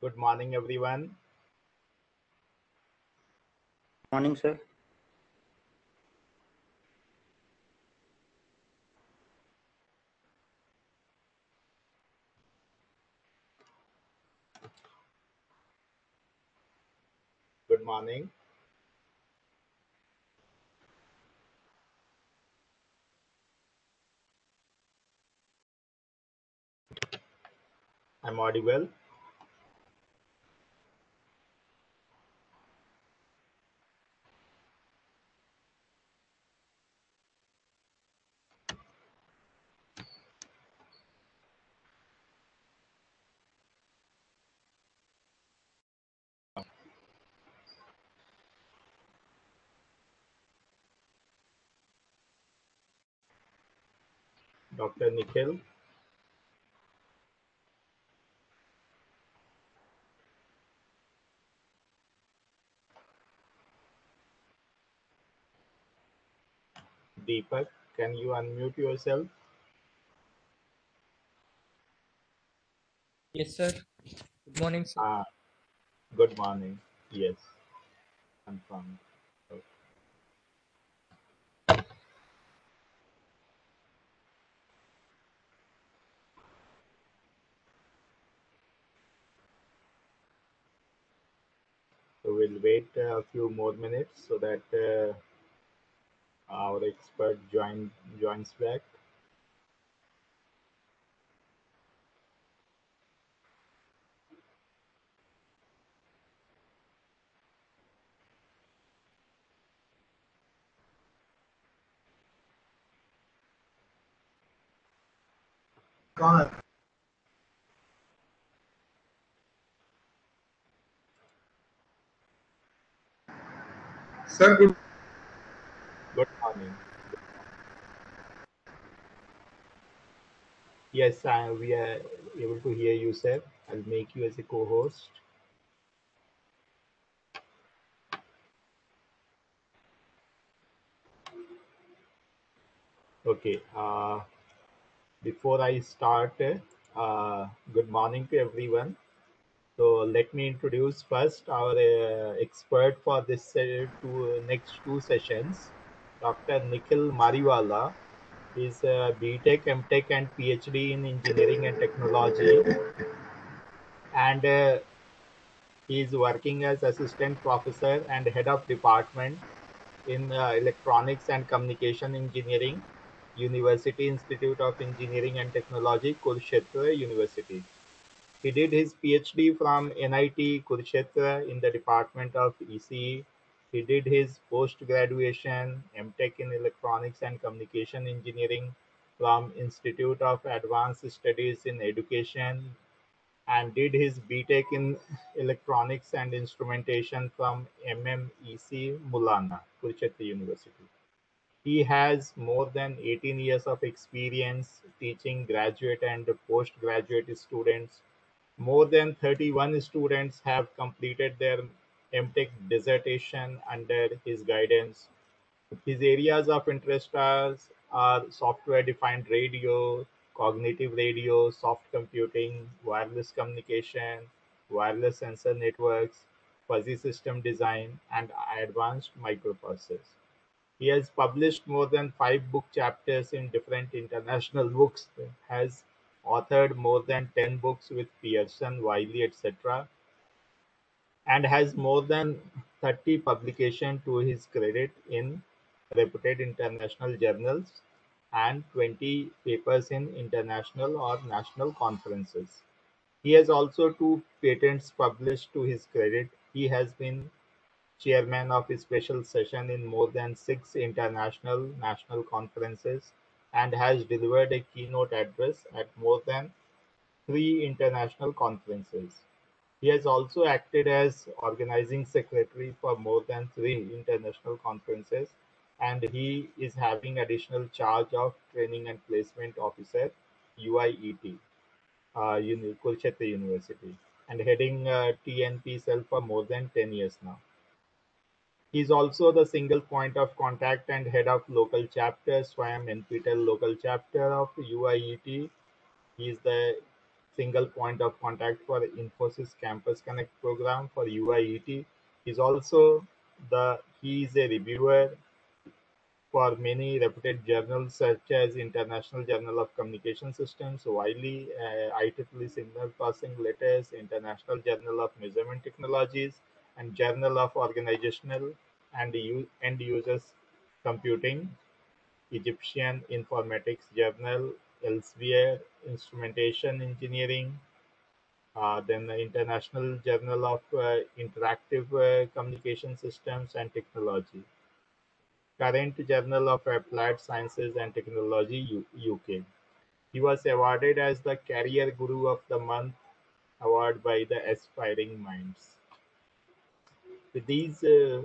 Good morning, everyone. Morning, sir. Good morning. I'm audible. Dr. Nikhil. Deepak, can you unmute yourself? Yes, sir. Good morning, sir. Ah, good morning. Yes, confirmed. Okay. So we'll wait a few more minutes so that our expert joins back. Sir, good. Good morning. Yes, we are able to hear you, sir. I'll make you as a co-host. Okay. Before I start, good morning to everyone. So let me introduce first our expert for this next two sessions, Dr. Nikhil Mariwala. He's a BTech, MTech, and PhD in Engineering and Technology, and he is working as assistant professor and head of department in Electronics and Communication Engineering, University Institute of Engineering and Technology, Kurukshetra University. He did his PhD from NIT Kurukshetra in the Department of ECE. He did his post-graduation MTech in Electronics and Communication Engineering from Institute of Advanced Studies in Education and did his BTech in Electronics and Instrumentation from MMEC Mulana, Kurukshetra University. He has more than 18 years of experience teaching graduate and postgraduate students. More than 31 students have completed their MTech dissertation under his guidance. His areas of interest are software-defined radio, cognitive radio, soft computing, wireless communication, wireless sensor networks, fuzzy system design, and advanced microprocessors. He has published more than 5 book chapters in different international books, has authored more than 10 books with Pearson, Wiley, etc., and has more than 30 publications to his credit in reputed international journals and 20 papers in international or national conferences. He has also 2 patents published to his credit. He has been chairman of a special session in more than 6 international national conferences and has delivered a keynote address at more than 3 international conferences. He has also acted as organizing secretary for more than 3 international conferences, and he is having additional charge of training and placement officer UIET, Kurukshetra University, and heading TNP cell for more than 10 years now. He is also the single point of contact and head of local chapter, SWAYAM NPTEL local chapter of UIET. He is the single point of contact for Infosys Campus Connect program for UIET. He is a reviewer for many reputed journals such as International Journal of Communication Systems, Wiley, IEEE Signal Processing Letters, International Journal of Measurement Technologies, and Journal of Organizational and End Users Computing, Egyptian Informatics Journal, Elsevier, Instrumentation Engineering, then the International Journal of Interactive Communication Systems and Technology, current Journal of Applied Sciences and Technology, UK. He was awarded as the Career Guru of the Month award by the Aspiring Minds. With these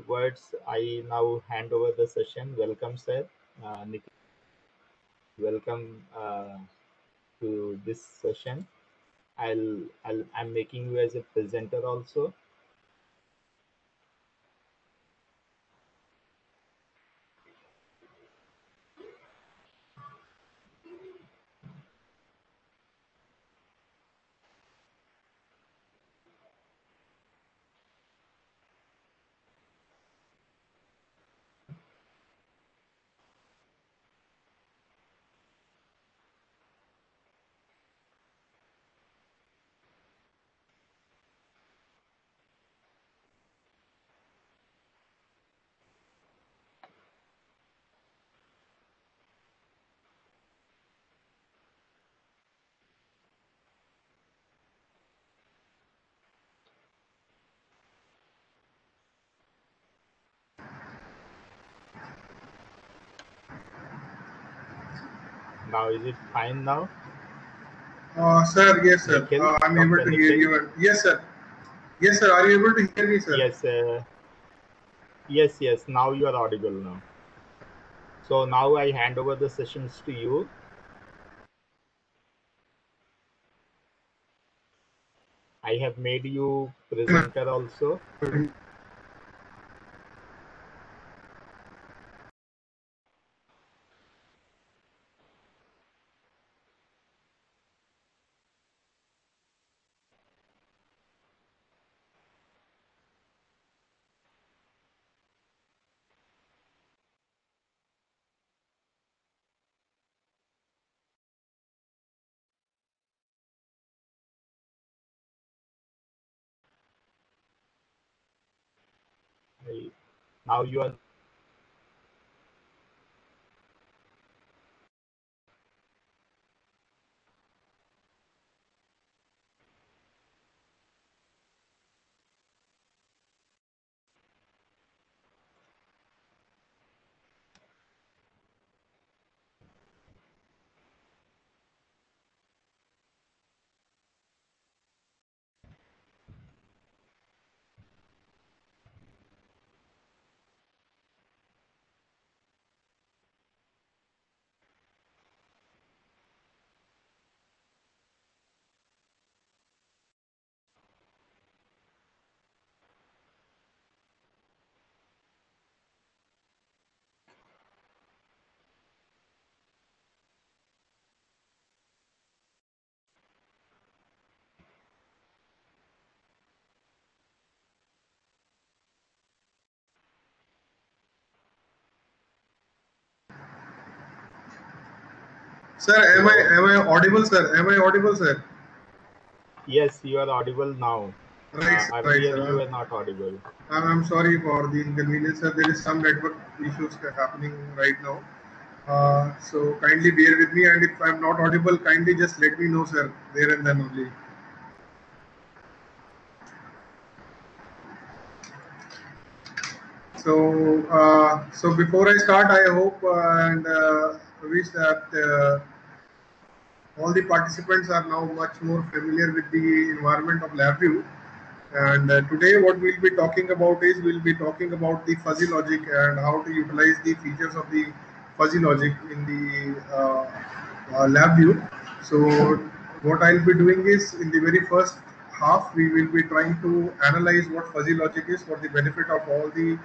words, I now hand over the session. Welcome, sir. Nikhil, welcome to this session. I'm making you as a presenter also. Now, is it fine now? Sir, yes, sir. Nikhil, I'm able Dr. to hear Nikhil? you. Yes, sir. Yes, sir. Are you able to hear me, sir? Yes. Now you are audible now. So now I hand over the sessions to you. I have made you presenter also. Now you are. Sir, am I audible, sir? Am I audible, sir? Yes, you are audible now. Right, Earlier you sir. were not audible. I'm sorry for the inconvenience, sir. There is some network issues happening right now. So kindly bear with me, and if I'm not audible, kindly just let me know, sir, there and then only. So before I start, I hope and wish that all the participants are now much more familiar with the environment of LabVIEW. And today what we'll be talking about is we'll be talking about the fuzzy logic and how to utilize the features of the fuzzy logic in the LabVIEW. So what I'll be doing is in the very first half, we will be trying to analyze what fuzzy logic is for the benefit of all the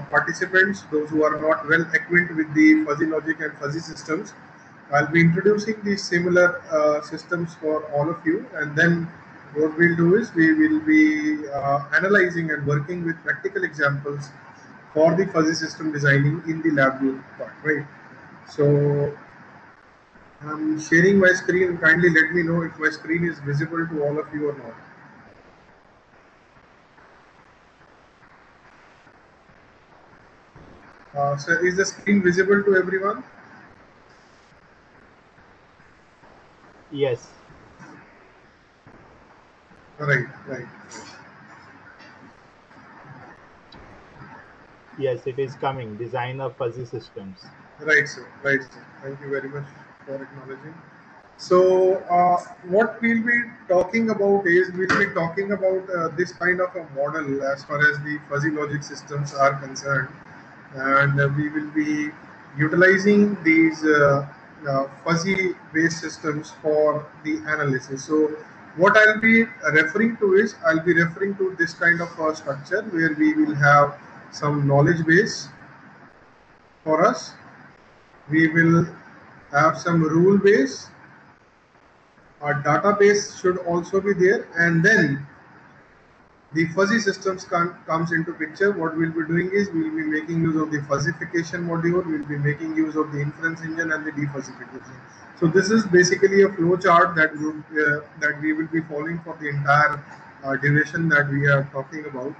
participants, those who are not well acquainted with the fuzzy logic and fuzzy systems. I'll be introducing these similar systems for all of you, and then what we'll do is we will be analyzing and working with practical examples for the fuzzy system designing in the LabVIEW part, right? So I'm sharing my screen. Kindly let me know if my screen is visible to all of you or not. So is the screen visible to everyone? Yes. Right, right. Yes, it is coming. Design of fuzzy systems. Right, sir. Right, sir. Thank you very much for acknowledging. So, what we'll be talking about is we'll be talking about this kind of a model as far as the fuzzy logic systems are concerned, and we will be utilizing these fuzzy based systems for the analysis. So, what I'll be referring to is I'll be referring to this kind of a structure where we will have some knowledge base for us. We will have some rule base. Our database should also be there, and then the fuzzy systems comes into picture. What we'll be doing is we'll be making use of the fuzzification module, we'll be making use of the inference engine and the defuzzification. So this is basically a flow chart that we will be following for the entire duration that we are talking about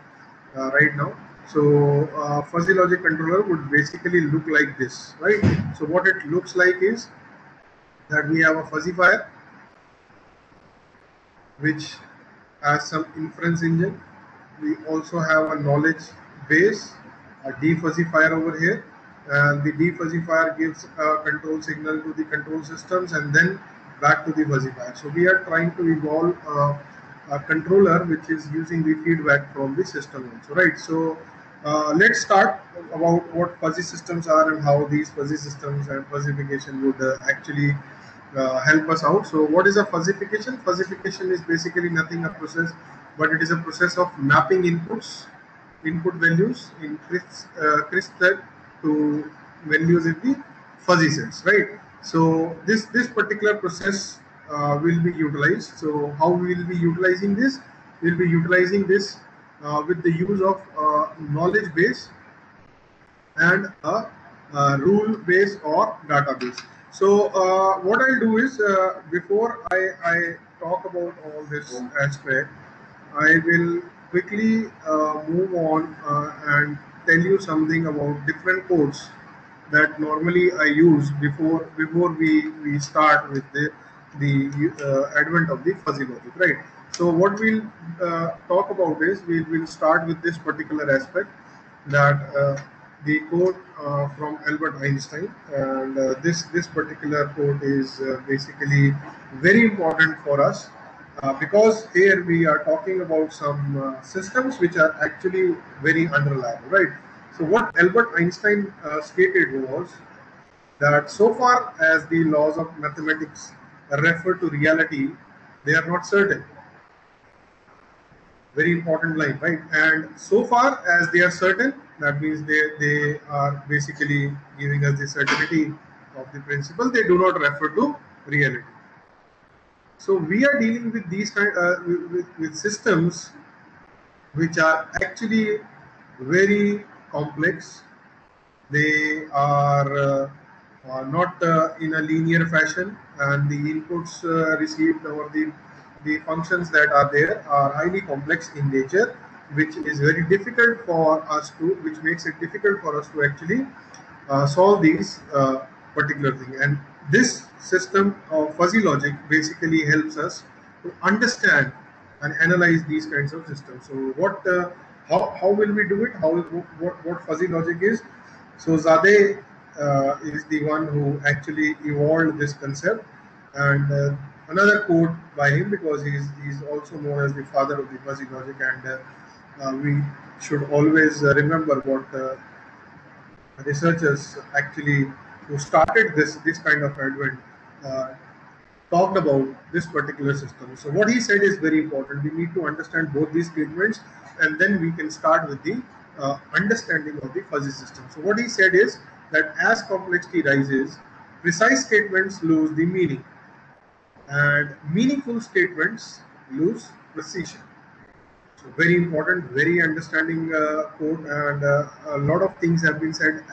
right now. So fuzzy logic controller would basically look like this, right? So what it looks like is that we have a fuzzifier which has some inference engine. We also have a knowledge base, a defuzzifier over here, and the defuzzifier gives a control signal to the control systems and then back to the fuzzifier. So we are trying to evolve a controller which is using the feedback from the system also, right? So let's start about what fuzzy systems are and how these fuzzy systems and fuzzification would actually help us out. So what is a fuzzification? Fuzzification is basically nothing a process, but it is a process of mapping input values in crisp set to values in the fuzzy sets, right? So this particular process will be utilized. So how we will be utilizing this? We'll be utilizing this with the use of knowledge base and a rule base or database. So what I'll do is before I talk about all this aspect, I will quickly move on and tell you something about different codes that normally I use before we start with the advent of the fuzzy logic, right? So what we'll talk about is we'll start with this particular aspect that the code from Albert Einstein, and this particular code is basically very important for us because here we are talking about some systems which are actually very unreliable, right? So what Albert Einstein stated was that so far as the laws of mathematics refer to reality, they are not certain. Very important line, right? And so far as they are certain, that means they are basically giving us the certainty of the principle. They do not refer to reality. So we are dealing with these with systems which are actually very complex. They are not in a linear fashion, and the inputs received or the functions that are there are highly complex in nature, which is very difficult for us to, which makes it difficult for us to actually solve these particular thing. And this system of fuzzy logic basically helps us to understand and analyze these kinds of systems. So how will we do it? What fuzzy logic is? So Zadeh is the one who actually evolved this concept, and another quote by him, because he's also known as the father of the fuzzy logic, and we should always remember what researchers actually who started this kind of advent uh, talked about this particular system. So what he said is very important. We need to understand both these statements, and then we can start with the understanding of the fuzzy system. So what he said is that as complexity rises, precise statements lose the meaning, and meaningful statements lose precision. So very important, very understanding quote, and a lot of things have been said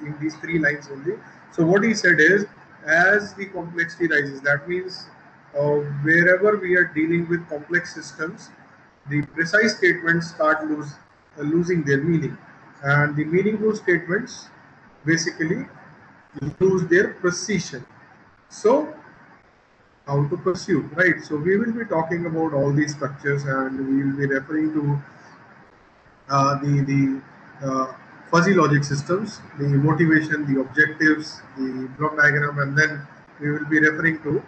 in these three lines only. So what he said is, as the complexity rises, that means wherever we are dealing with complex systems, the precise statements start losing their meaning, and the meaningful statements basically lose their precision. So how to pursue, right? So we will be talking about all these structures, and we will be referring to the fuzzy logic systems, the motivation, the objectives, the block diagram, and then we will be referring to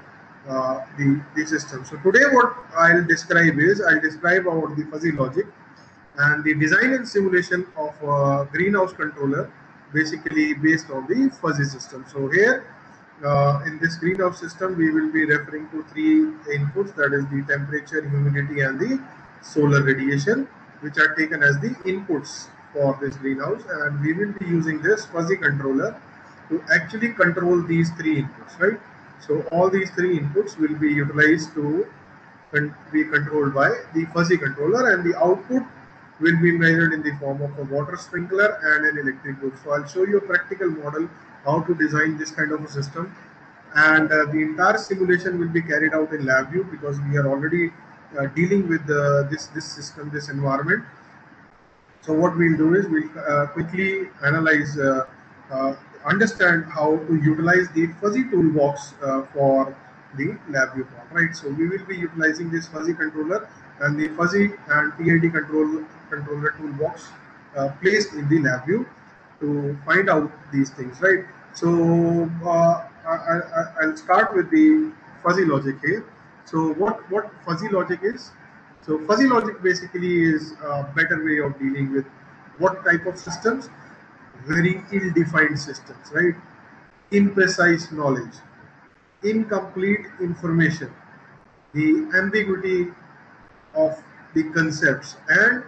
the system. So today, what I'll describe about the fuzzy logic and the design and simulation of a greenhouse controller, basically based on the fuzzy system. So here in this greenhouse system, we will be referring to three inputs, that is the temperature, humidity, and the solar radiation, which are taken as the inputs for this greenhouse, and we will be using this fuzzy controller to actually control these three inputs, right? So all these three inputs will be utilized to be controlled by the fuzzy controller, and the output will be measured in the form of a water sprinkler and an electric loop. So I'll show you a practical model how to design this kind of a system, and the entire simulation will be carried out in LabVIEW, because we are already dealing with this system, this environment. So what we'll do is we'll quickly analyze, uh, understand how to utilize the fuzzy toolbox for the LabVIEW part, right? So we will be utilizing this fuzzy controller and the fuzzy and PID controller toolbox placed in the LabVIEW to find out these things, right? So I'll start with the fuzzy logic here. So what fuzzy logic is? So fuzzy logic basically is a better way of dealing with what type of systems? Very ill-defined systems, right? Imprecise knowledge, incomplete information, the ambiguity of the concepts, and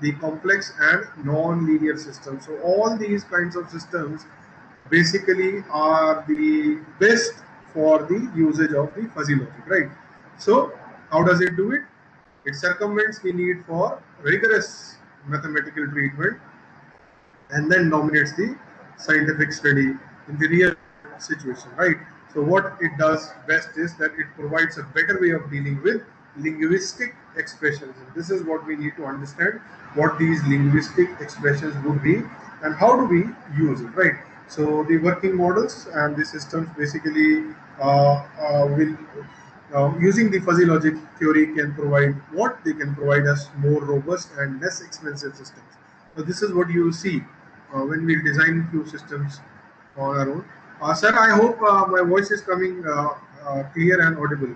the complex and non-linear systems. So all these kinds of systems basically are the best for the usage of the fuzzy logic, right? So how does it do it? It circumvents the need for rigorous mathematical treatment and then dominates the scientific study in the real situation, right? So what it does best is that it provides a better way of dealing with linguistic expressions. And this is what we need to understand, what these linguistic expressions would be and how do we use it, right? So the working models and the systems basically will using the fuzzy logic theory can provide what they can provide us more robust and less expensive systems. So this is what you will see when we design few systems on our own. Sir, I hope my voice is coming clear and audible.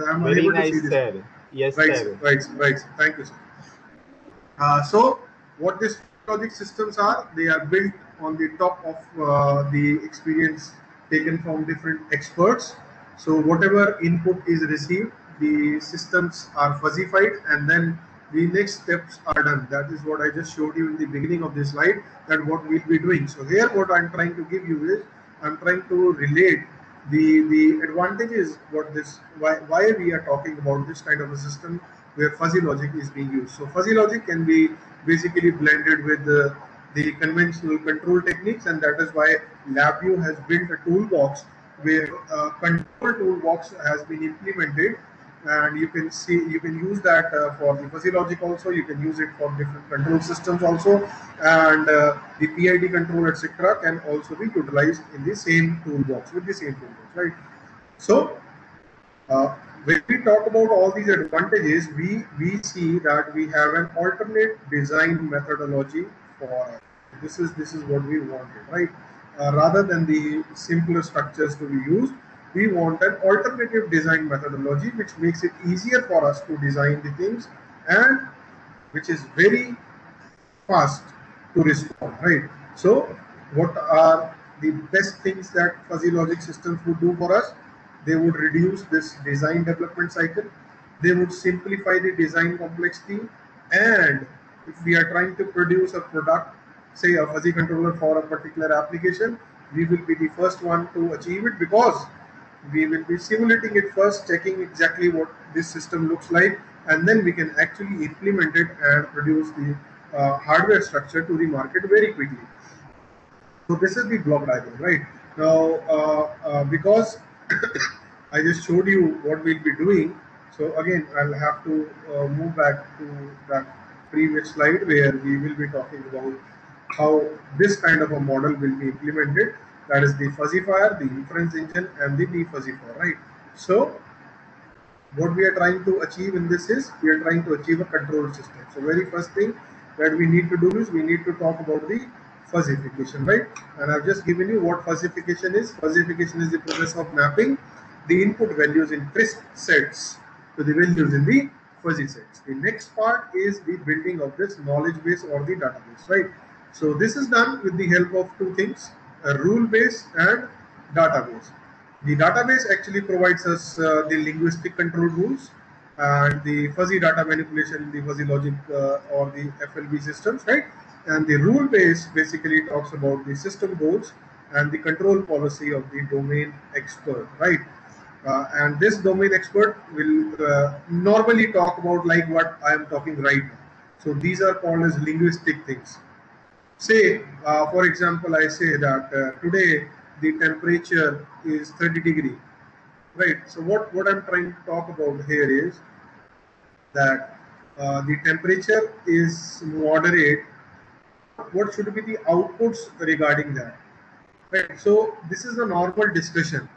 I'm Very unable to see nice, this. sir. Yes, Right, sir. sir. Right, sir. Right, sir. Thank you, sir. So what these logic systems are, they are built on the top of the experience taken from different experts. So whatever input is received, the systems are fuzzified, and then the next steps are done. That is what I just showed you in the beginning of this slide, that what we'll be doing. So here what I'm trying to give you is, I'm trying to relate the advantages, what this, why we are talking about this kind of a system where fuzzy logic is being used. So fuzzy logic can be basically blended with the conventional control techniques, and that is why LabVIEW has built a toolbox where control toolbox has been implemented, and you can see, you can use that for the fuzzy logic also, you can use it for different control systems also, and the PID control, etc., can also be utilized in the same toolbox, with the same toolbox, right? So when we talk about all these advantages, we see that we have an alternate design methodology for this is what we wanted, right? Rather than the simpler structures to be used, we want an alternative design methodology which makes it easier for us to design the things, and which is very fast to respond, right? So what are the best things that fuzzy logic systems would do for us? They would reduce this design development cycle, they would simplify the design complexity, and if we are trying to produce a product, say a fuzzy controller for a particular application, we will be the first one to achieve it, because we will be simulating it first, checking exactly what this system looks like, and then we can actually implement it and produce the hardware structure to the market very quickly. So this is the block diagram, right? Now, because I just showed you what we'll be doing, so again I'll have to move back to that previous slide where we will be talking about how this kind of a model will be implemented. That is the fuzzifier, the inference engine, and the defuzzifier, right? So what we are trying to achieve in this is we are trying to achieve a control system. So very first thing that we need to do is we need to talk about the fuzzification, right? And I've just given you what fuzzification is. Fuzzification is the process of mapping the input values in crisp sets to the values in the fuzzy sets. The next part is the building of this knowledge base or the database, right? So this is done with the help of two things: a rule base and database. The database actually provides us the linguistic control rules and the fuzzy data manipulation, the fuzzy logic or the FLB systems, right? And the rule base basically talks about the system goals and the control policy of the domain expert, right? And this domain expert will normally talk about like what I am talking right now. So these are called as linguistic things. Say, for example, I say that today the temperature is 30 degree, right? So what I'm trying to talk about here is that the temperature is moderate. What should be the outputs regarding that, right? So this is a normal discussion.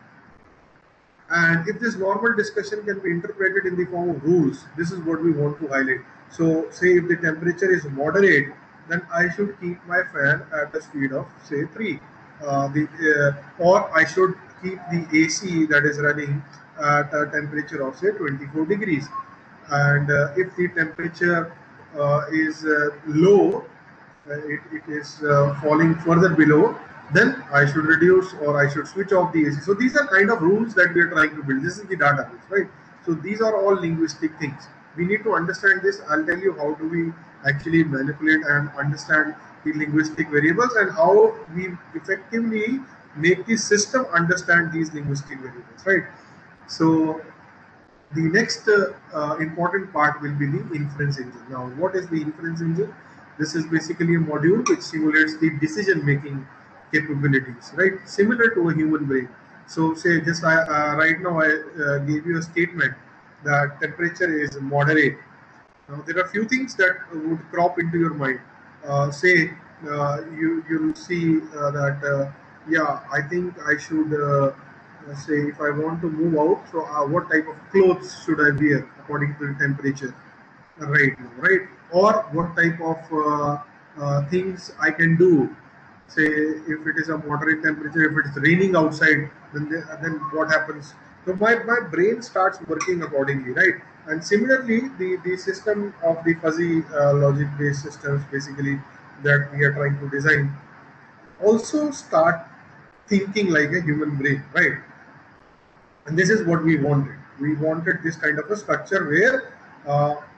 And if this normal discussion can be interpreted in the form of rules, this is what we want to highlight. So, say if the temperature is moderate, then I should keep my fan at a speed of say 3. Or I should keep the AC that is running at a temperature of say 24 degrees. And if the temperature is low, it is falling further below, then I should reduce or I should switch off the AC. So these are kind of rules that we are trying to build. This is the database, right? So these are all linguistic things. We need to understand this. I'll tell you how do we actually manipulate and understand the linguistic variables and how we effectively make the system understand these linguistic variables, right? So the next important part will be the inference engine. Now, what is the inference engine? This is basically a module which simulates the decision making capabilities, right? Similar to a human brain. So, say just right now I gave you a statement that temperature is moderate. Now, there are few things that would crop into your mind. Say you'll see that yeah, I think I should say if I want to move out, so what type of clothes should I wear according to the temperature right now, right? Or what type of things I can do. Say if it is a moderate temperature, if it's raining outside, then what happens? So my brain starts working accordingly, right? And similarly, the system of the fuzzy logic based systems basically that we are trying to design also start thinking like a human brain, right? And this is what we wanted. We wanted this kind of a structure where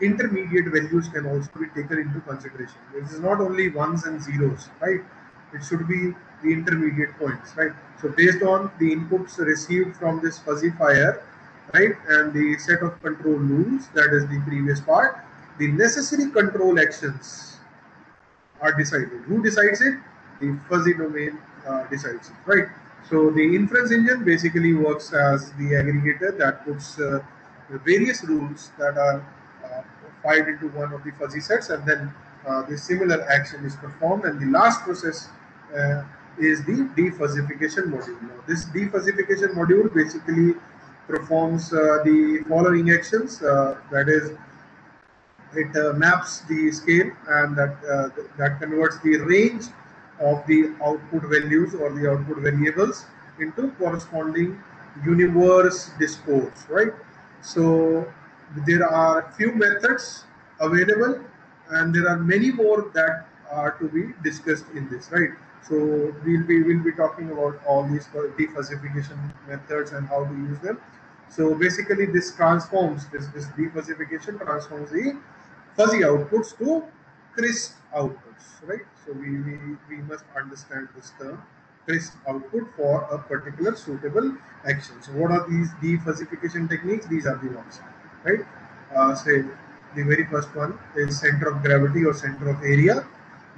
intermediate values can also be taken into consideration. This is not only ones and zeros, right? It should be the intermediate points, right? So based on the inputs received from this fuzzy fire, right, and the set of control rules, that is the previous part, the necessary control actions are decided. Who decides it? The fuzzy domain decides it, right? So the inference engine basically works as the aggregator that puts the various rules that are filed into one of the fuzzy sets, and then the similar action is performed. And the last process is the defuzzification module. Now, this defuzzification module basically performs the following actions. That is, it maps the scale and that converts the range of the output values or the output variables into corresponding universe discourse, right? So there are few methods available and there are many more that are to be discussed in this, right? So we'll be talking about all these defuzzification methods and how to use them. So basically this transforms this defuzzification transforms the fuzzy outputs to crisp outputs, right? So we must understand this term. crisp output for a particular suitable action. So what are these defuzzification techniques? These are the ones, right? Say the very first one is center of gravity or center of area.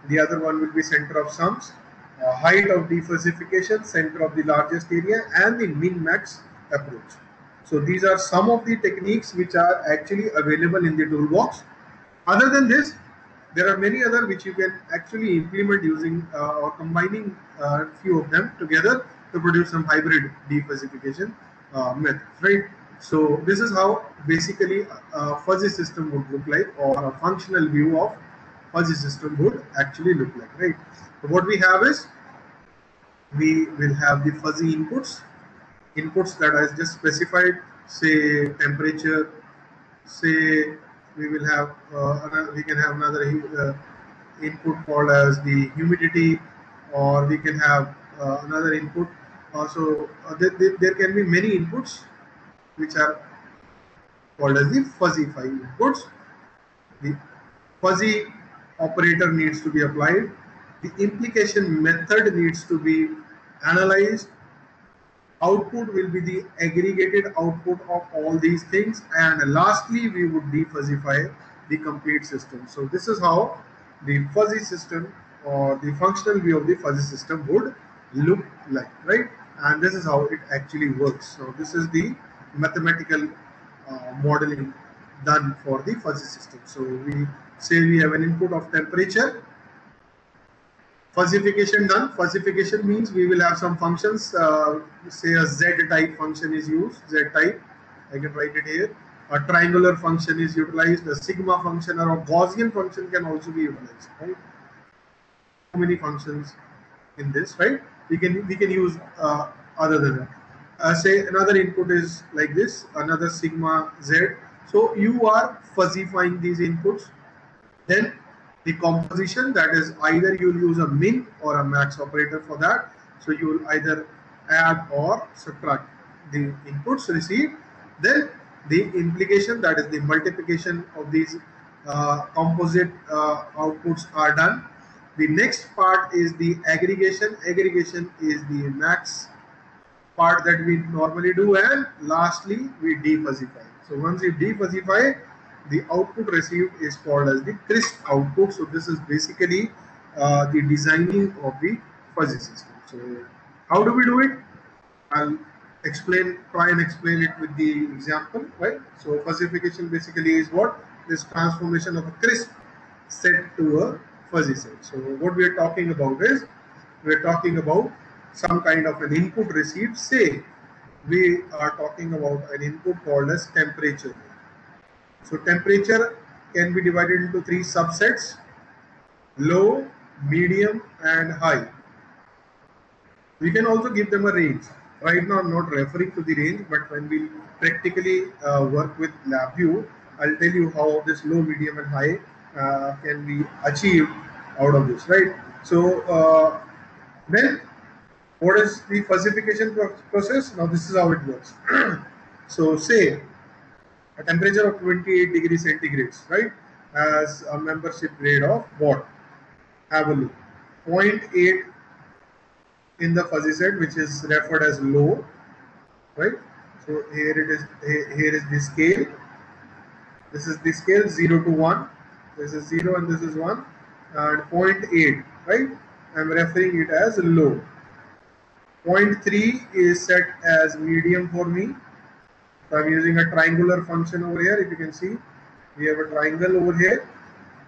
The other one will be center of sums, height of defuzzification, center of the largest area, and the min-max approach. So these are some of the techniques which are actually available in the toolbox. Other than this, there are many other which you can actually implement using or combining a few of them together to produce some hybrid defuzzification methods, right? So this is how basically a fuzzy system would look like, or a functional view of fuzzy system would actually look like, right? So what we have is, we will have the fuzzy inputs that I just specified, say temperature, say we will have we can have another input called as the humidity, or we can have another input. Also, there can be many inputs which are called as the fuzzy inputs. The fuzzy operator needs to be applied. The implication method needs to be analyzed. Output will be the aggregated output of all these things, and lastly we would defuzzify the complete system. So this is how the fuzzy system, or the functional view of the fuzzy system, would look like, right? And this is how it actually works. So this is the mathematical modeling done for the fuzzy system. So we say we have an input of temperature. Fuzzification done. Fuzzification means we will have some functions, say a Z type function is used, Z type, I can write it here. A triangular function is utilized, a sigma function or a Gaussian function can also be utilized, right? So many functions in this, right? We can use other than that. Say another input is like this, another sigma Z. So you are fuzzifying these inputs. Then the composition, that is either you'll use a min or a max operator for that. So you will either add or subtract the inputs received. Then the implication, that is the multiplication of these composite outputs are done. The next part is the aggregation. Aggregation is the max part that we normally do, and lastly we defuzzify. So once you defuzzify, the output received is called as the crisp output. So this is basically the designing of the fuzzy system. So how do we do it? I'll try and explain it with the example, right? So fuzzification basically is what? This transformation of a crisp set to a fuzzy set. So what we are talking about is, we are talking about some kind of an input received. Say we are talking about an input called as temperature. So temperature can be divided into three subsets: low, medium, and high. We can also give them a range. Right now I'm not referring to the range, but when we practically work with LabVIEW, I'll tell you how this low, medium, and high can be achieved out of this, right? So then what is the fuzzification process? Now this is how it works. So say a temperature of 28 degrees centigrade, right, as a membership grade of what? Have a look. 0.8 in the fuzzy set, which is referred as low, right? So here it is. Here is the scale. This is the scale 0 to 1. This is 0 and this is 1, and 0.8, right? I'm referring it as low. 0.3 is set as medium for me. So I'm using a triangular function over here. If you can see, we have a triangle over here,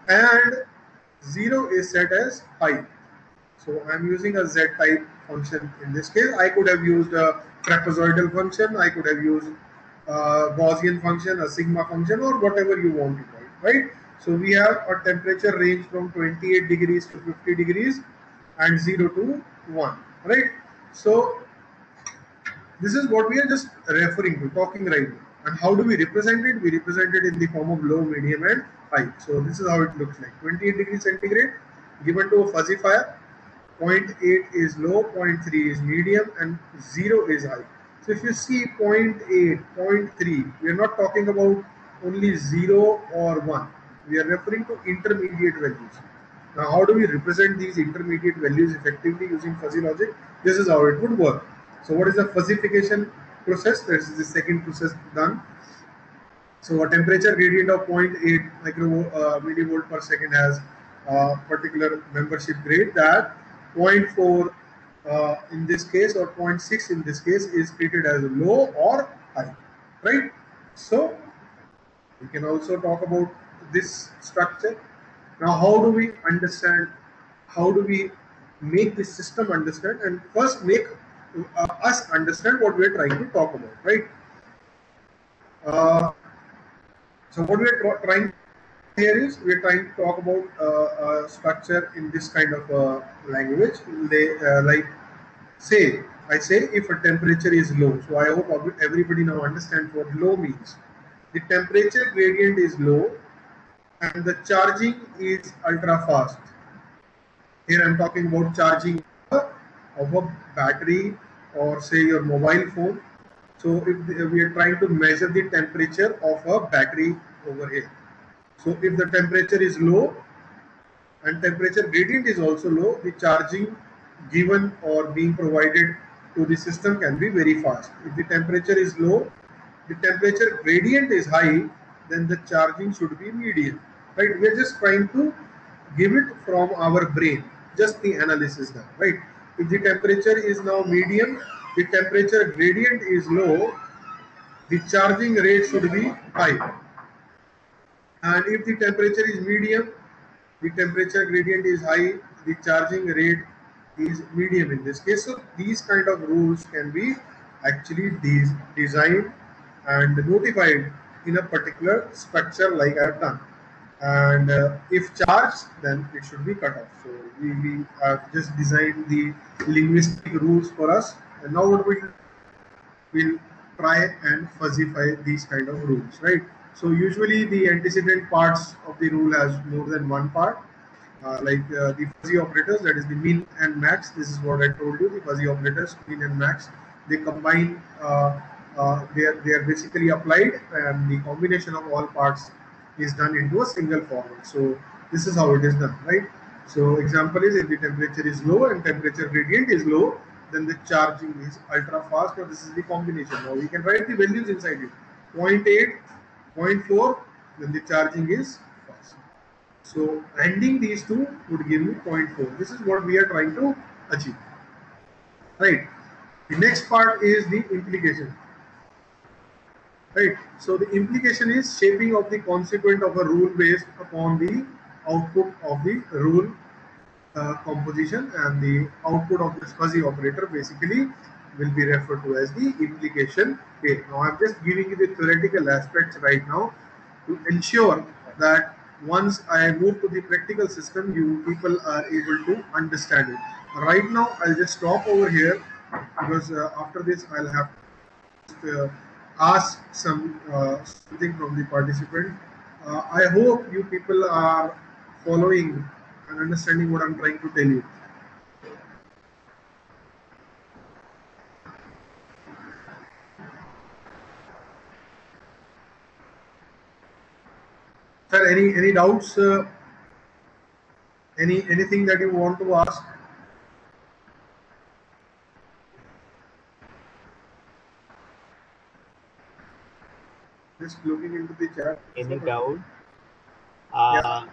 and 0 is set as high. So I'm using a Z type function in this case. I could have used a trapezoidal function, I could have used a Gaussian function, a sigma function, or whatever you want to write, right? So we have a temperature range from 28 degrees to 50 degrees and 0 to 1, right? So this is what we are just referring to, talking right now. And how do we represent it? We represent it in the form of low, medium, and high. So this is how it looks like. 28 degrees centigrade given to a fuzzifier. 0.8 is low, 0.3 is medium, and 0 is high. So if you see 0.8, 0.3, we are not talking about only 0 or 1. We are referring to intermediate values. Now, how do we represent these intermediate values effectively using fuzzy logic? This is how it would work. So, what is the fuzzification process? That is the second process done. So, a temperature gradient of zero point 0.8 millivolt per second has a particular membership grade that zero point 0.4 in this case or zero point 0.6 in this case is treated as low or high, right? So, we can also talk about this structure. Now, how do we understand? How do we make the system understand? And first, make us understand what we are trying to talk about, right? Uh, so, what we are trying here is we are trying to talk about structure in this kind of language. They like say I say if a temperature is low. So I hope everybody now understands what low means. The temperature gradient is low and the charging is ultra fast. Here I'm talking about charging of a battery or say your mobile phone. So if we are trying to measure the temperature of a battery over here. So if the temperature is low and temperature gradient is also low, the charging given or being provided to the system can be very fast. If the temperature is low, the temperature gradient is high, then the charging should be medium. Right? We are just trying to give it from our brain, just the analysis done. Right? If the temperature is now medium, the temperature gradient is low, the charging rate should be high. And if the temperature is medium, the temperature gradient is high, the charging rate is medium in this case. So these kind of rules can be actually designed and notified in a particular structure like I have done. And if charged, then it should be cut off. So we have just designed the linguistic rules for us. And now what we'll try and fuzzify these kind of rules, right? So usually the antecedent parts of the rule has more than one part, the fuzzy operators, that is the min and max. This is what I told you. The fuzzy operators, min and max, they combine. They are basically applied, and the combination of all parts is done into a single format. So this is how it is done, right? So example is if the temperature is low and temperature gradient is low, then the charging is ultra fast, or this is the combination. Now we can write the values inside it. 0.8, 0.4, then the charging is fast. So ending these two would give me 0.4. This is what we are trying to achieve. Right. The next part is the implication. Right. So the implication is shaping of the consequent of a rule based upon the output of the rule composition, and the output of this fuzzy operator basically will be referred to as the implication pair. Now I'm just giving you the theoretical aspects right now to ensure that once I move to the practical system, you people are able to understand it. Right now I'll just stop over here because after this I'll have to ask something from the participant. I hope you people are following and understanding what I'm trying to tell you. Sir, any doubts? Anything that you want to ask? Just looking into the chat. Any doubt? Yeah.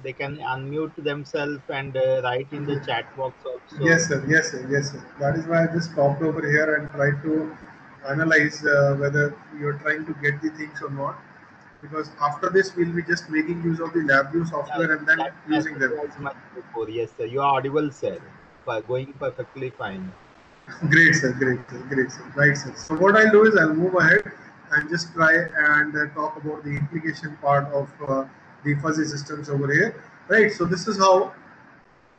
They can unmute themselves and write in the chat box also. Yes, sir. Yes, sir. Yes, sir. That is why I just stopped over here and tried to analyze whether you're trying to get the things or not. Because after this, we'll be just making use of the LabVIEW software and then that using them. was much before. Yes, sir. You are audible, sir. Going perfectly fine. Great, sir. Great, sir. Great, sir. Right, sir. So what I'll do is I'll move ahead and just try and talk about the implication part of the fuzzy systems over here. Right. So this is how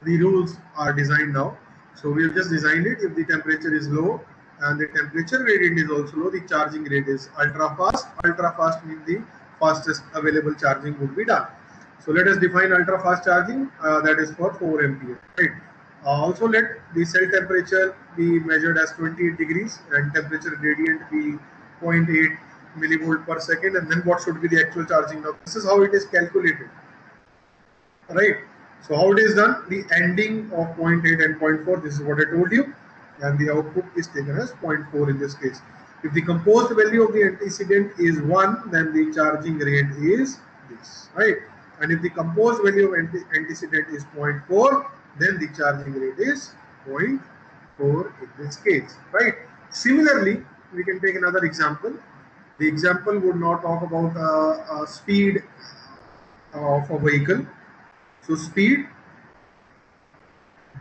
the rules are designed now. So we have just designed it. If the temperature is low and the temperature gradient is also low, the charging rate is ultra fast. Ultra fast means the fastest available charging would be done. So let us define ultra fast charging. That is for 4 ampere. Right. Also let the cell temperature be measured as 28 degrees and temperature gradient be 0 0.8 millivolt per second. And then what should be the actual charging? Now this is how it is calculated. right? So how it is done? The ending of point 0.8 and point 0.4, this is what I told you, and the output is taken as point 0.4 in this case. If the composed value of the antecedent is 1, then the charging rate is this, right? And if the composed value of antecedent is point 0.4, then the charging rate is point 0.4 in this case, right? Similarly, we can take another example. The example would now talk about speed of a vehicle. So speed,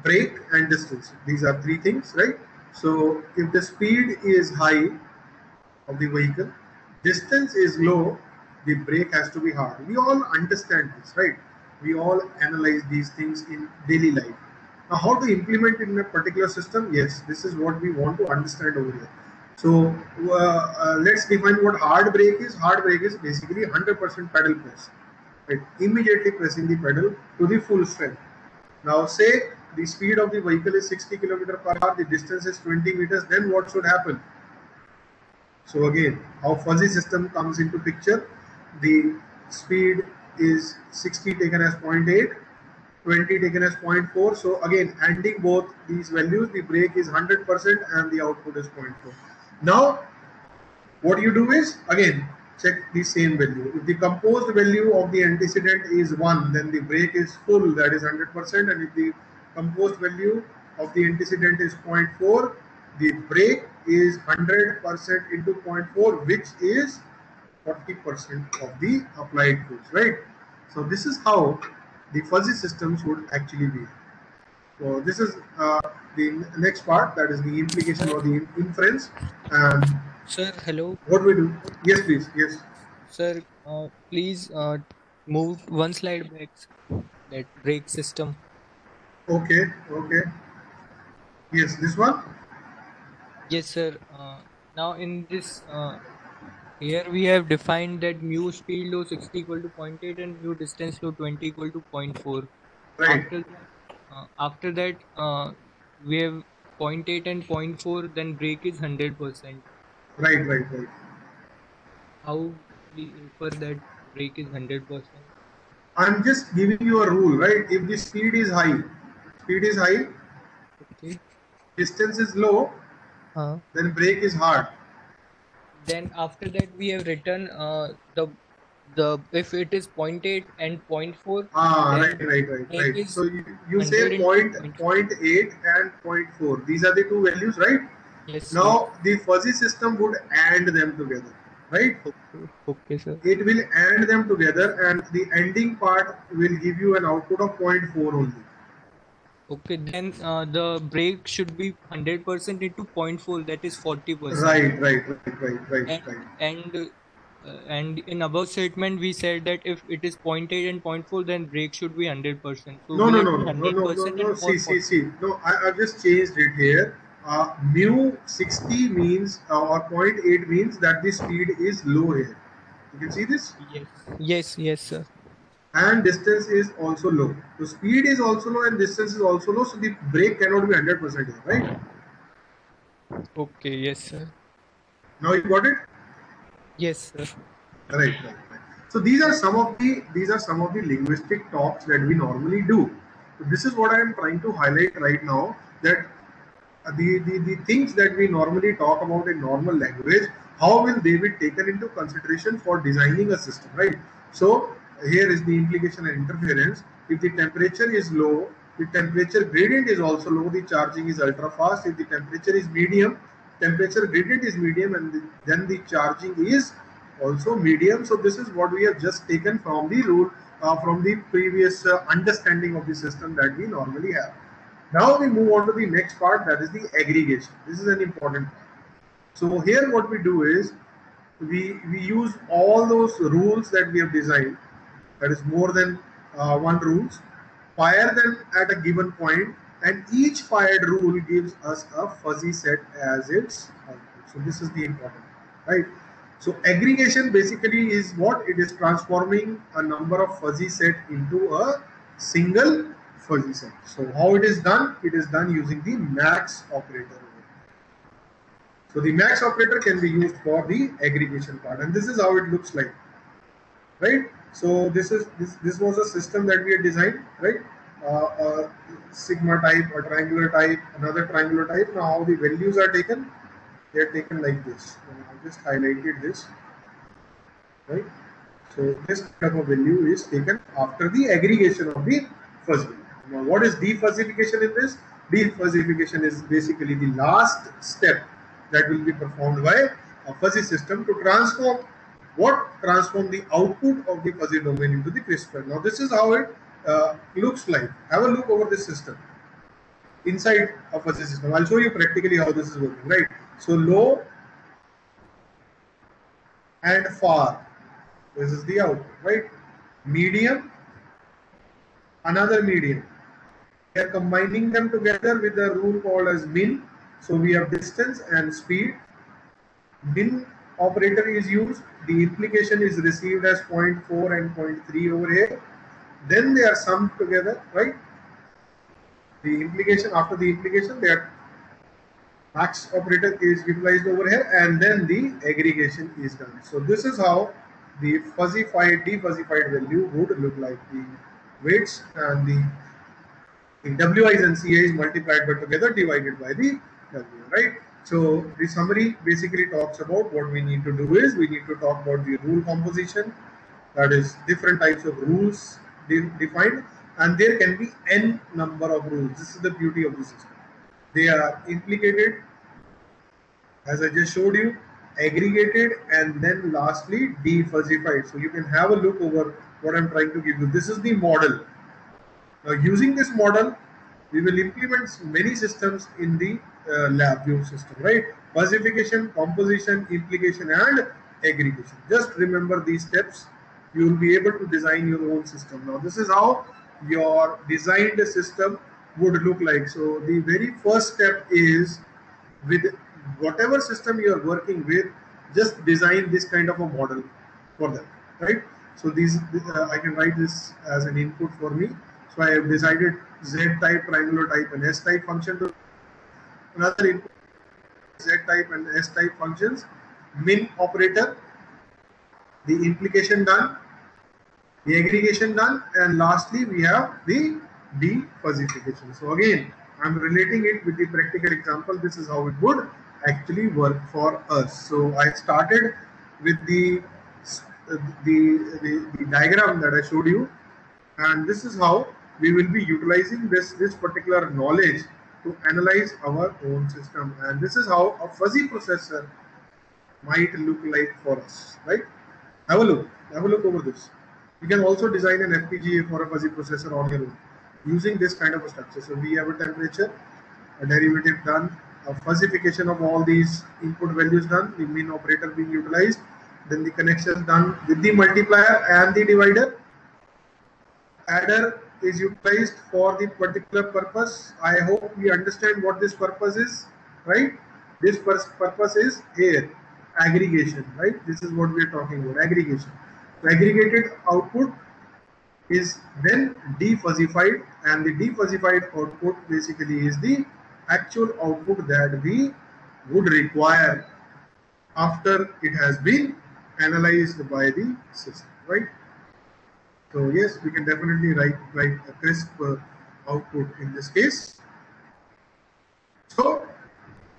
brake and distance, these are three things, right? So if the speed is high of the vehicle, distance is low, the brake has to be hard. We all understand this, right? We all analyze these things in daily life. Now how to implement it in a particular system? Yes, this is what we want to understand over here. So let's define what hard brake is. Hard brake is basically 100% pedal press, right? Immediately pressing the pedal to the full strength. Now say the speed of the vehicle is 60 km/h, the distance is 20 meters, then what should happen? So again, how fuzzy system comes into picture. The speed is 60 taken as 0.8, 20 taken as 0.4. So again, adding both these values, the brake is 100% and the output is 0.4. Now what you do is, again, check the same value. If the composed value of the antecedent is 1, then the brake is full, that is 100%. And if the composed value of the antecedent is 0.4, the brake is 100% into 0.4, which is 40% of the applied force, right? So this is how the fuzzy systems would actually be. So this is the next part, that is the implication Sir, or the inference. And sir, hello. what we do? Yes, please. Yes. Sir, please move one slide back. That brake system. Okay. Okay. Yes, this one. Yes, sir. Now in this, here we have defined that mu speed low 60 equal to 0.8 and mu distance low 20 equal to 0.4. Right. After that, we have 0.8 and 0.4. Then brake is 100%. Right. Right. Right. How we infer that brake is 100%? I'm just giving you a rule, right? If the speed is high, Okay. distance is low, then brake is hard. Then after that we have written the if it is 0.8 and 0.4, Ah, right, then right, right, brake right. is So you say 100 into 0.4. point 0.8 and 0.4. These are the two values, right? Yes, yes. Now the fuzzy system would AND them together, right? Okay, okay, sir. It will AND them together, and the ending part will give you an output of 0.4 only. Okay, then the brake should be 100% into 0.4, that is 40%. Right, right, right, right, right, And right. and in above statement we said that if it is 0.8 and 0.4, then brake should be 100%. So No, will no, it no, be no, no, no, no, 100% no. and or See, see, 40? see. No, I've just changed it here. Mu 60 means or point 0.8 means that the speed is low here. You can see this, Yes, yes, yes, sir. and distance is also low. So speed is also low and distance is also low. So the brake cannot be 100% here, right? Okay, yes, sir. Now you got it. Yes, sir. Right, right, right. So these are some of the linguistic talks that we normally do. So this is what I am trying to highlight right now, that the things that we normally talk about in normal language, how will they be taken into consideration for designing a system, right? So here is the implication and interference. If the temperature is low, the temperature gradient is also low, the charging is ultra fast. If the temperature is medium, temperature gradient is medium, and then the charging is also medium. So this is what we have just taken from the rule, from the previous understanding of the system that we normally have. Now we move on to the next part, that is the aggregation. This is an important part. So here what we do is we use all those rules that we have designed, that is more than one rules, fire them at a given point, and each fired rule gives us a fuzzy set as its output. So this is the important, right? So aggregation basically is what? It is transforming a number of fuzzy set into a single fuzzy set. So how it is done? It is done using the max operator. So the max operator can be used for the aggregation part, and this is how it looks like, right? So this was a system that we had designed, right? A sigma type, a triangular type, another triangular type. Now how the values are taken, they are taken like this. I just highlighted this, right? So this kind of a value is taken after the aggregation of the fuzzy. Now what is defuzzification in this? Defuzzification is basically the last step that will be performed by a fuzzy system to transform what? Transform the output of the fuzzy domain into the CRISPR. Now this is how it looks like. Have a look over this system inside a fuzzy system. I'll show you practically how this is working, right? So low and far, this is the output, right? Medium, another medium. We are combining them together with the rule called as min. So we have distance and speed. Min operator is used. The implication is received as 0.4 and 0.3 over here. Then they are summed together, right? The implication, after the implication, their max operator is utilized over here, and then the aggregation is done. So this is how the fuzzified, defuzzified value would look like. The weights and the Wi's and Ci's multiplied by together divided by the W, right? So the summary basically talks about what we need to do is we need to talk about the rule composition, that is different types of rules defined, and there can be n number of rules. This is the beauty of the system. They are implicated, as I just showed you, aggregated, and then lastly defuzzified. So you can have a look over what I'm trying to give you. This is the model. Now, using this model, we will implement many systems in the LabVIEW system, right? Fuzzification, composition, implication, and aggregation. Just remember these steps. You will be able to design your own system. Now, this is how your designed system would look like. So, the very first step is with whatever system you are working with, just design this kind of a model for them, right? So these I can write this as an input for me. So I have decided Z type, triangular type, and S type function to another input, Z type and S type functions, min operator, the implication done, the aggregation done, and lastly we have the defuzzification. So again, I'm relating it with the practical example. This is how it would actually work for us. So I started with the diagram that I showed you, and this is how we will be utilizing this particular knowledge to analyze our own system, and this is how a fuzzy processor might look like for us, right? Have a look over this. You can also design an FPGA for a fuzzy processor on your own using this kind of a structure. So we have a temperature, a derivative done, a fuzzification of all these input values done, the min operator being utilized, then the connection done with the multiplier and the divider. Adder is utilized for the particular purpose. I hope we understand what this purpose is, right? This purpose is here, aggregation, right? This is what we are talking about, aggregation. So aggregated output is then defuzzified, and the defuzzified output basically is the actual output that we would require after it has been analyzed by the system, right? So yes, we can definitely write a crisp output in this case. So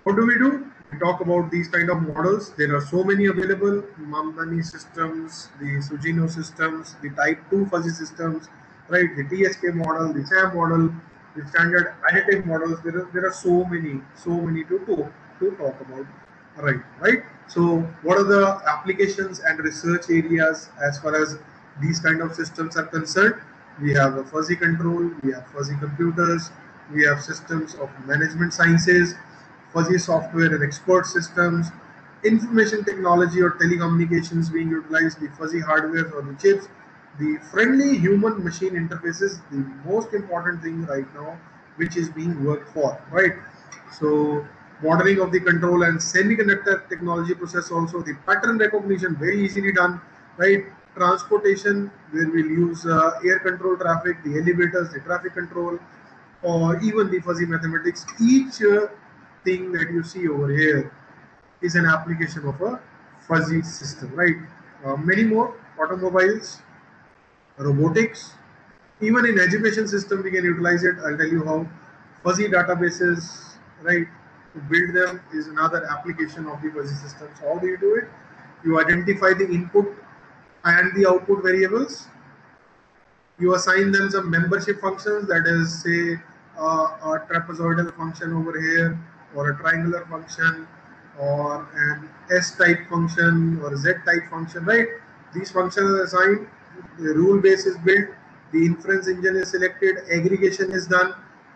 what do? We talk about these kind of models. There are so many available: Mamdani systems, the Sugino systems, the Type 2 fuzzy systems, right? The TSK model, the SAM model, the standard additive models. There are so many to talk about. Right. So what are the applications and research areas as far as these kind of systems are concerned? We have a fuzzy control, we have fuzzy computers, we have systems of management sciences, fuzzy software and expert systems, information technology or telecommunications being utilized, the fuzzy hardware or the chips, the friendly human machine interfaces, the most important thing right now which is being worked for, right? So modeling of the control and semiconductor technology process, also the pattern recognition, very easily done, right? Transportation, where we'll use air control traffic, the elevators, the traffic control, or even the fuzzy mathematics. Each thing that you see over here is an application of a fuzzy system, right? Many more automobiles, robotics. Even in education system, we can utilize it. I'll tell you how. Fuzzy databases, right? To build them is another application of the fuzzy system. So how do you do it? You identify the input and the output variables. You assign them some membership functions, that is, say, a trapezoidal function over here, or a triangular function, or an S type function, or Z type function, right? These functions are assigned, the rule base is built, the inference engine is selected, aggregation is done,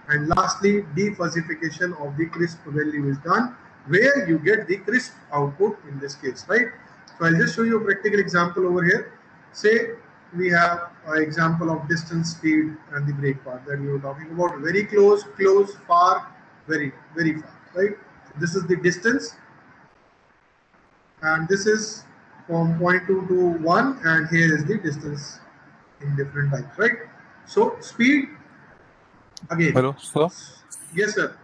and lastly, defuzzification of the crisp value is done, where you get the crisp output in this case, right? So I'll just show you a practical example over here. Say we have an example of distance, speed, and the brake part that we were talking about. Very close, close, far, very, very far, right? So this is the distance, and this is from point 2 to 1, and here is the distance in different types, right? So speed, again, Hello, sir. yes, sir.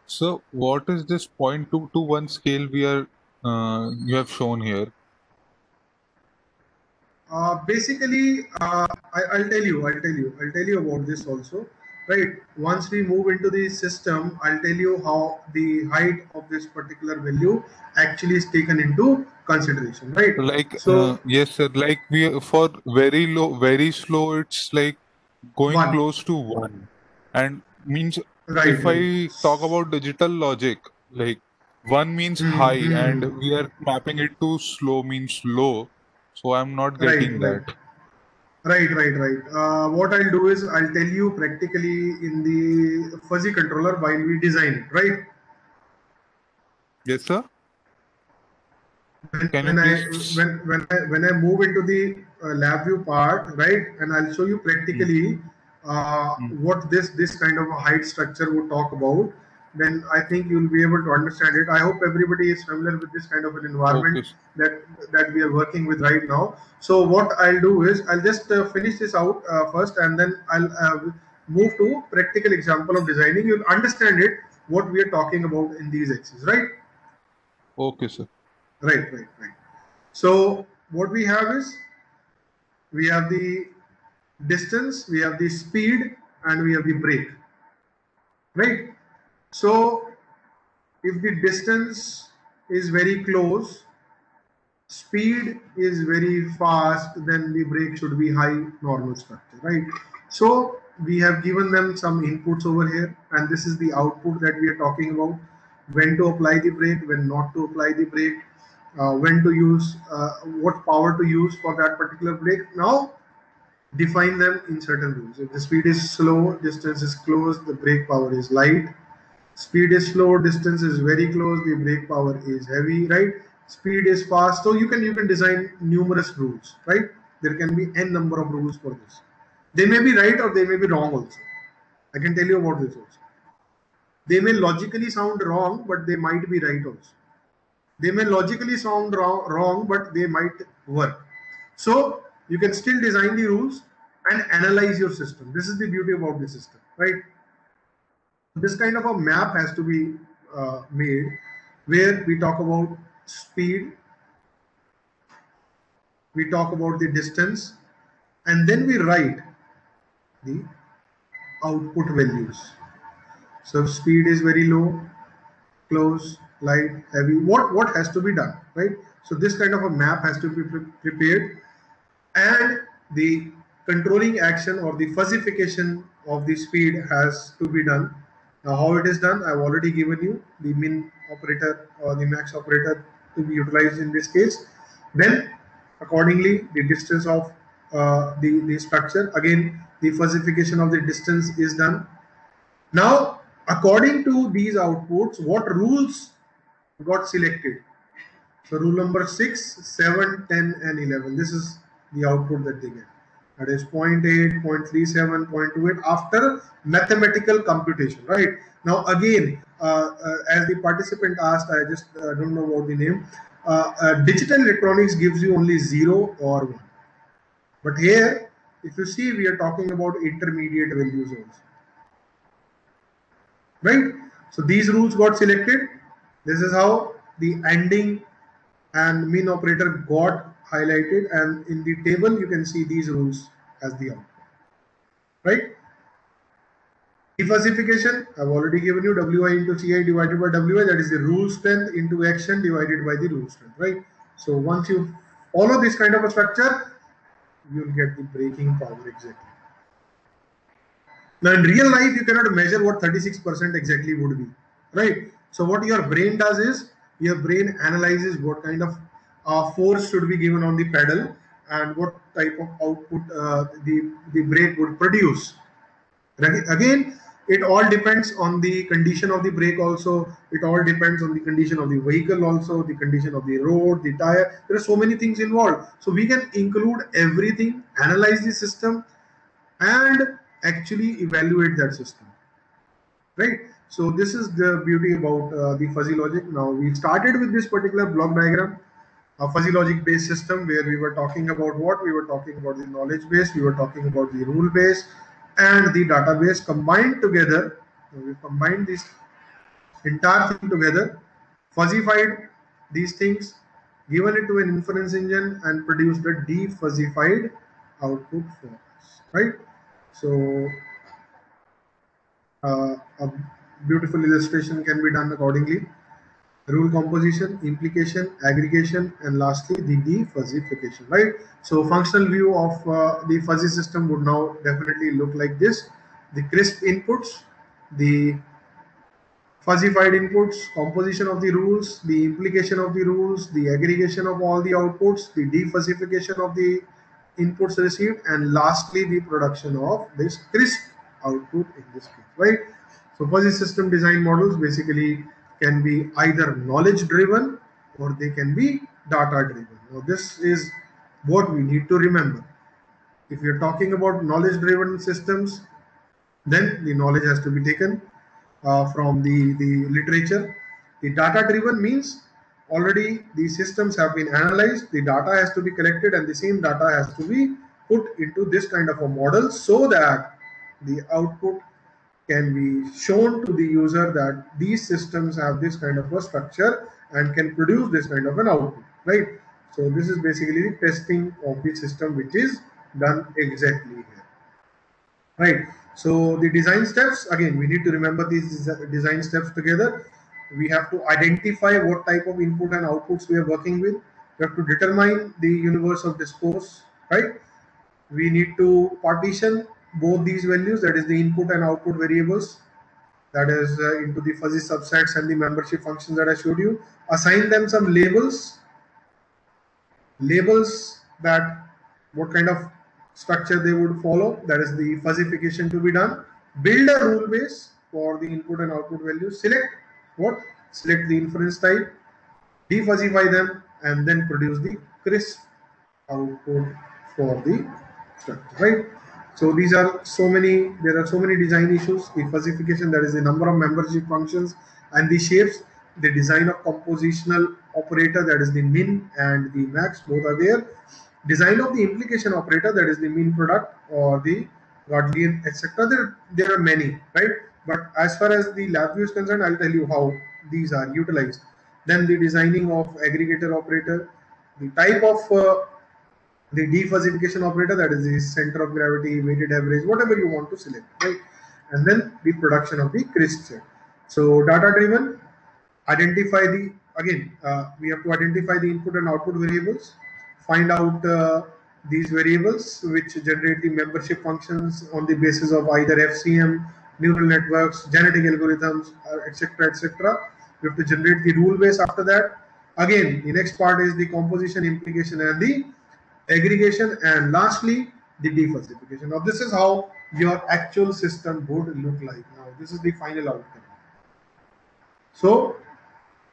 So, what is this 0.2 to 1 scale we are you have shown here? Basically, I'll tell you about this also, right? Once we move into the system, I'll tell you how the height of this particular value actually is taken into consideration, right? Like, So yes, sir. Like we for very low, very slow, it's like going one, close to 1, and means right, if right. I talk about digital logic, like 1 means high, and Hmm. we are mapping it to slow means low. So I'm not Right, getting right. that. Right. What I'll do is I'll tell you practically in the fuzzy controller while we design it, right? Yes, sir. when, Can you when I please? when I move into the LabVIEW part, right, and I'll show you Mm, practically mm. what this kind of a height structure would talk about. Then I think you'll be able to understand it. I hope everybody is familiar with this kind of an environment Okay. that we are working with right now. So what I'll do is I'll just finish this out first, and then I'll move to practical example of designing. You'll understand it what we are talking about in these axes, right? Okay, sir. Right. So what we have is we have the distance, we have the speed, and we have the brake, right? So if the distance is very close, speed is very fast, then the brake should be high normal structure, right? So we have given them some inputs over here, and this is the output that we are talking about. When to apply the brake, when not to apply the brake, when to use, what power to use for that particular brake. Now define them in certain rules. If the speed is slow, distance is close, the brake power is light. Speed is slow, distance is very close, the brake power is heavy, right? Speed is fast. So you can design numerous rules, right? There can be n number of rules for this. They may be right or they may be wrong also. I can tell you about this also. They may logically sound wrong, but they might be right also. They may logically sound wrong, but they might work. So you can still design the rules and analyze your system. This is the beauty about the system, right? This kind of a map has to be made where we talk about speed, we talk about the distance, and then we write the output values. So if speed is very low, close, light, heavy, what has to be done, right? So this kind of a map has to be prepared, and the controlling action or the fuzzification of the speed has to be done. Now how it is done, I've already given you the min operator or the max operator to be utilized in this case. Then accordingly the distance of the structure, again the fuzzification of the distance is done. Now according to these outputs, what rules got selected? So rule number 6, 7, 10, and 11. This is the output that they get. That is 0.8, 0.37, 0.28 after mathematical computation, right? Now again, as the participant asked, I just don't know about the name. Digital electronics gives you only 0 or 1. But here, if you see, we are talking about intermediate values also, right? So these rules got selected. This is how the ending and min operator got highlighted, and in the table you can see these rules as the output, right? Defalsification, I've already given you Wi into Ci divided by Wi, that is the rule strength into action divided by the rule strength, right? So once you follow this kind of a structure, you'll get the breaking power exactly. Now in real life, you cannot measure what 36% exactly would be, right? So what your brain does is, your brain analyzes what kind of force should be given on the pedal and what type of output the brake would produce. Again, it all depends on the condition of the brake also. It all depends on the condition of the vehicle also, the condition of the road, the tire. There are so many things involved. So we can include everything, analyze the system, and actually evaluate that system, right? So this is the beauty about the fuzzy logic. Now we started with this particular block diagram, a fuzzy logic based system, where we were talking about what we were talking about: the knowledge base, we were talking about the rule base, and the database combined together. We combined this entire thing together, fuzzified these things, given it to an inference engine, and produced a defuzzified output for us, right? So a beautiful illustration can be done accordingly: rule composition, implication, aggregation, and lastly the defuzzification, right? So functional view of the fuzzy system would now definitely look like this: the crisp inputs, the fuzzified inputs, composition of the rules, the implication of the rules, the aggregation of all the outputs, the defuzzification of the inputs received, and lastly the production of this crisp output in this case, right? So fuzzy system design models basically can be either knowledge driven or they can be data driven. Now this is what we need to remember. If you're talking about knowledge driven systems, then the knowledge has to be taken from the literature. The data driven means already the systems have been analyzed, the data has to be collected, and the same data has to be put into this kind of a model so that the output can be shown to the user that these systems have this kind of a structure and can produce this kind of an output, right? So this is basically the testing of the system, which is done exactly here, right? So the design steps, again, we need to remember these design steps together. We have to identify what type of input and outputs we are working with. We have to determine the universe of discourse, right? We need to partition both these values, that is the input and output variables, that is into the fuzzy subsets and the membership functions that I showed you. Assign them some labels that what kind of structure they would follow, that is the fuzzification to be done. Build a rule base for the input and output values. Select the inference type, defuzzify them, and then produce the crisp output for the structure, right? So there are so many design issues: the fuzzification, that is the number of membership functions and the shapes; the design of compositional operator, that is the min and the max, both are there; design of the implication operator, that is the mean product or the Godlian, etc. There are many, right? But as far as the LabVIEW is concerned, I'll tell you how these are utilized. Then the designing of aggregator operator, the type of the defuzzification operator, that is the center of gravity, weighted average, whatever you want to select, right? And then the production of the crisp set. So data driven, identify the, again, we have to identify the input and output variables, find out these variables which generate the membership functions on the basis of either FCM, neural networks, genetic algorithms, etc., etc. We have to generate the rule base after that. Again, the next part is the composition, implication, and the aggregation, and lastly the defuzzification. Now this is how your actual system would look like. Now this is the final outcome. So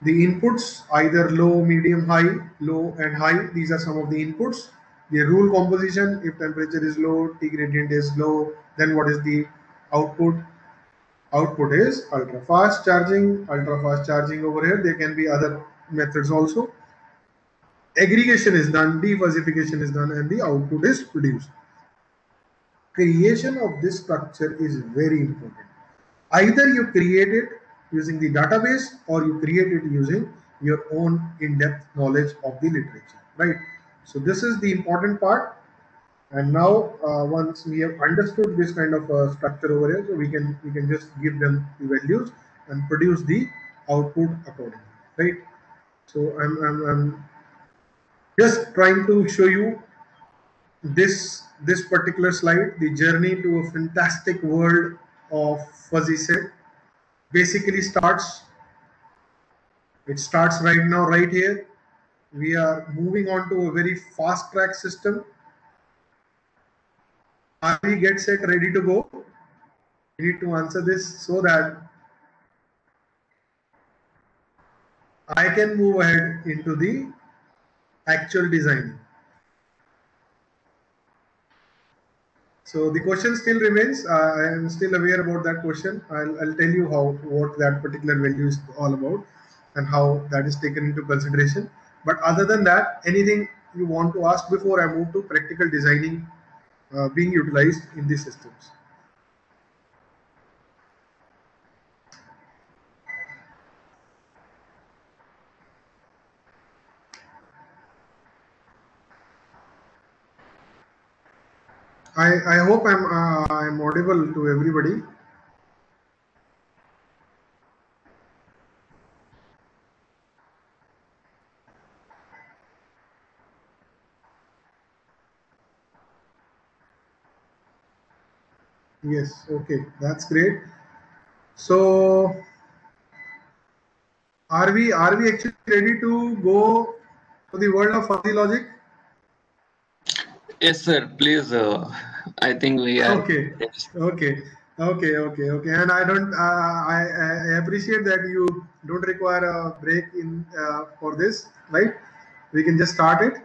the inputs, either low, medium, high, low and high, these are some of the inputs. The rule composition, if temperature is low, T gradient is low, then what is the output? Output is ultra fast charging over here. There can be other methods also. Aggregation is done, defuzzification is done, and the output is produced. Creation of this structure is very important. Either you create it using the database or you create it using your own in-depth knowledge of the literature, right? So this is the important part. And now once we have understood this kind of structure over here, so we can just give them the values and produce the output accordingly, right? So I'm just trying to show you this particular slide, the journey to a fantastic world of fuzzy set basically starts. It starts right now, right here. We are moving on to a very fast track system. Are we get set ready to go? We need to answer this so that I can move ahead into the actual design. So the question still remains. I am still aware about that question. I'll tell you what that particular value is all about and how that is taken into consideration. But other than that, anything you want to ask before I move to practical designing being utilized in these systems? I hope I'm audible to everybody. Yes, okay, that's great. So are we actually ready to go to the world of fuzzy logic? Yes, sir. Please. I think we are. Okay, okay, okay. And I don't. I appreciate that you don't require a break in for this, right? We can just start it.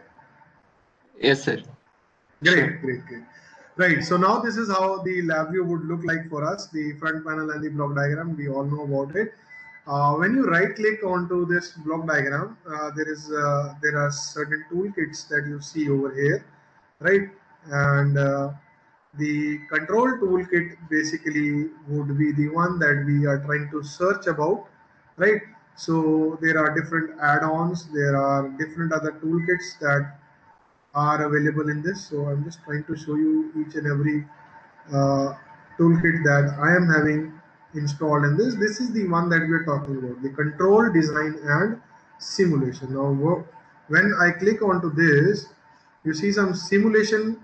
Yes, sir. Sure. Great. Right. So now this is how the lab view would look like for us. The front panel and the block diagram. We all know about it. When you right click onto this block diagram, there are certain toolkits that you see over here, right? And the control toolkit basically would be the one that we are trying to search about, right? So there are different add-ons, there are different other toolkits that are available in this. So I'm just trying to show you each and every uh, toolkit that I am having installed in this. This is the one that we are talking about, the control design and simulation. Now when I click onto this, you see some simulation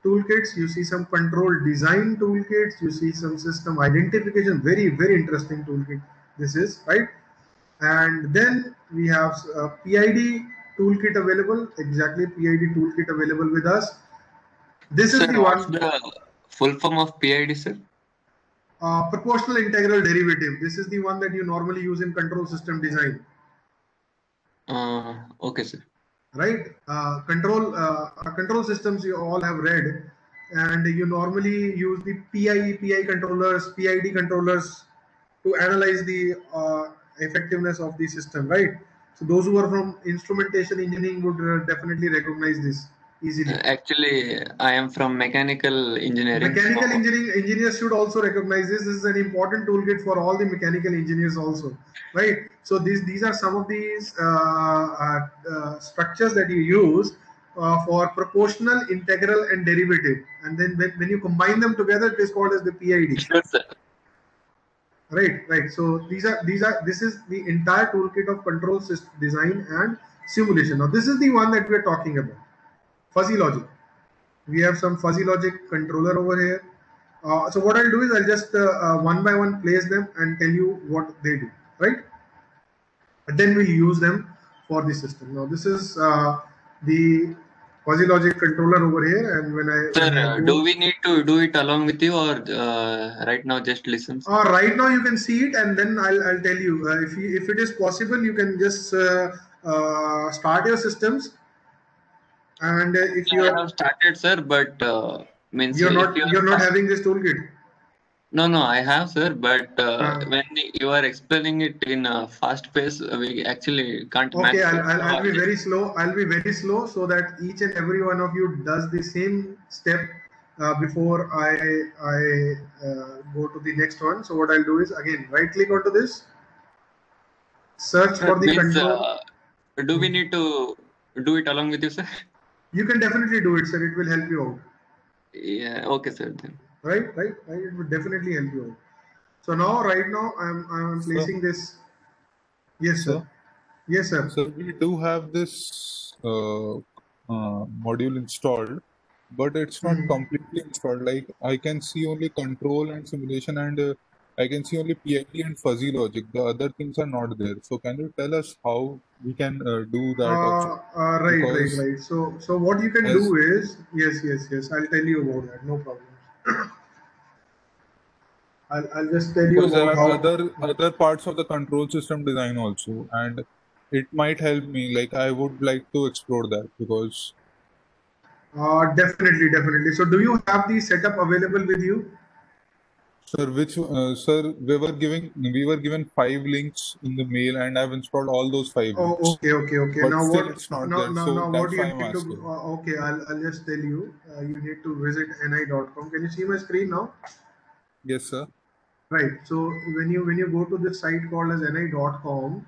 toolkits, you see some control design toolkits, you see some system identification, very interesting toolkit this is, right? And then we have PID toolkit available, exactly PID toolkit available with us. This is Sir, the what's one, the full form of PID, sir? proportional integral derivative. This is the one that you normally use in control system design, Okay, sir. right? Control systems you all have read, and you normally use the PI controllers, PID controllers to analyze the effectiveness of the system, right? So those who are from instrumentation engineering would definitely recognize this easily. Actually, I am from mechanical engineering. Mechanical So, engineering engineers should also recognize this. This is an important toolkit for all the mechanical engineers also, right? So these are some of these structures that you use for proportional, integral, and derivative, and then when you combine them together, it is called as the PID. sure, sir. Right. So this is the entire toolkit of control system design and simulation. Now this is the one that we are talking about, fuzzy logic. We have some fuzzy logic controller over here. So what I'll do is I'll just one by one place them and tell you what they do, right? And then we'll use them for the system. Now this is the fuzzy logic controller over here, and when I Sir, do we need to do it along with you, or right now just listen? right now you can see it, and then I'll tell you if it is possible, you can just start your systems, and if I have started, sir, but means if you're not having this toolkit. No, I have, sir, but when you are explaining it in a fast pace, we actually can't match. Okay, I'll be very slow. I'll be very slow so that each and every one of you does the same step before I go to the next one. So what I'll do is again right click onto this, search Sir, for the means control. do we need to do it along with you, sir? You can definitely do it, sir. It will help you out. Yeah. Okay, sir. Then. Right. It will definitely help you out. So now, right now, I'm So, placing this. Yes, sir. so, Yes, sir. so we do have this module installed, but it's not Hmm. completely installed. Like I can see only control and simulation, and I can see only PID and fuzzy logic. The other things are not there. So can you tell us how we can do that option? Because Right. So what you can as do is, yes. I'll tell you about that. No problem. I'll just tell you because there about are how. other parts of the control system design also, and it might help me. Like I would like to explore that because Definitely. So do you have the setup available with you? sir, sir, we were given 5 links in the mail, and I've installed all those 5 links, Okay. but Now still what? it's not there. So Now what that's you why I'm need to? asking. Okay, I'll just tell you. You need to visit ni.com. Can you see my screen now? Yes, sir. Right. So when you go to this site called as ni.com,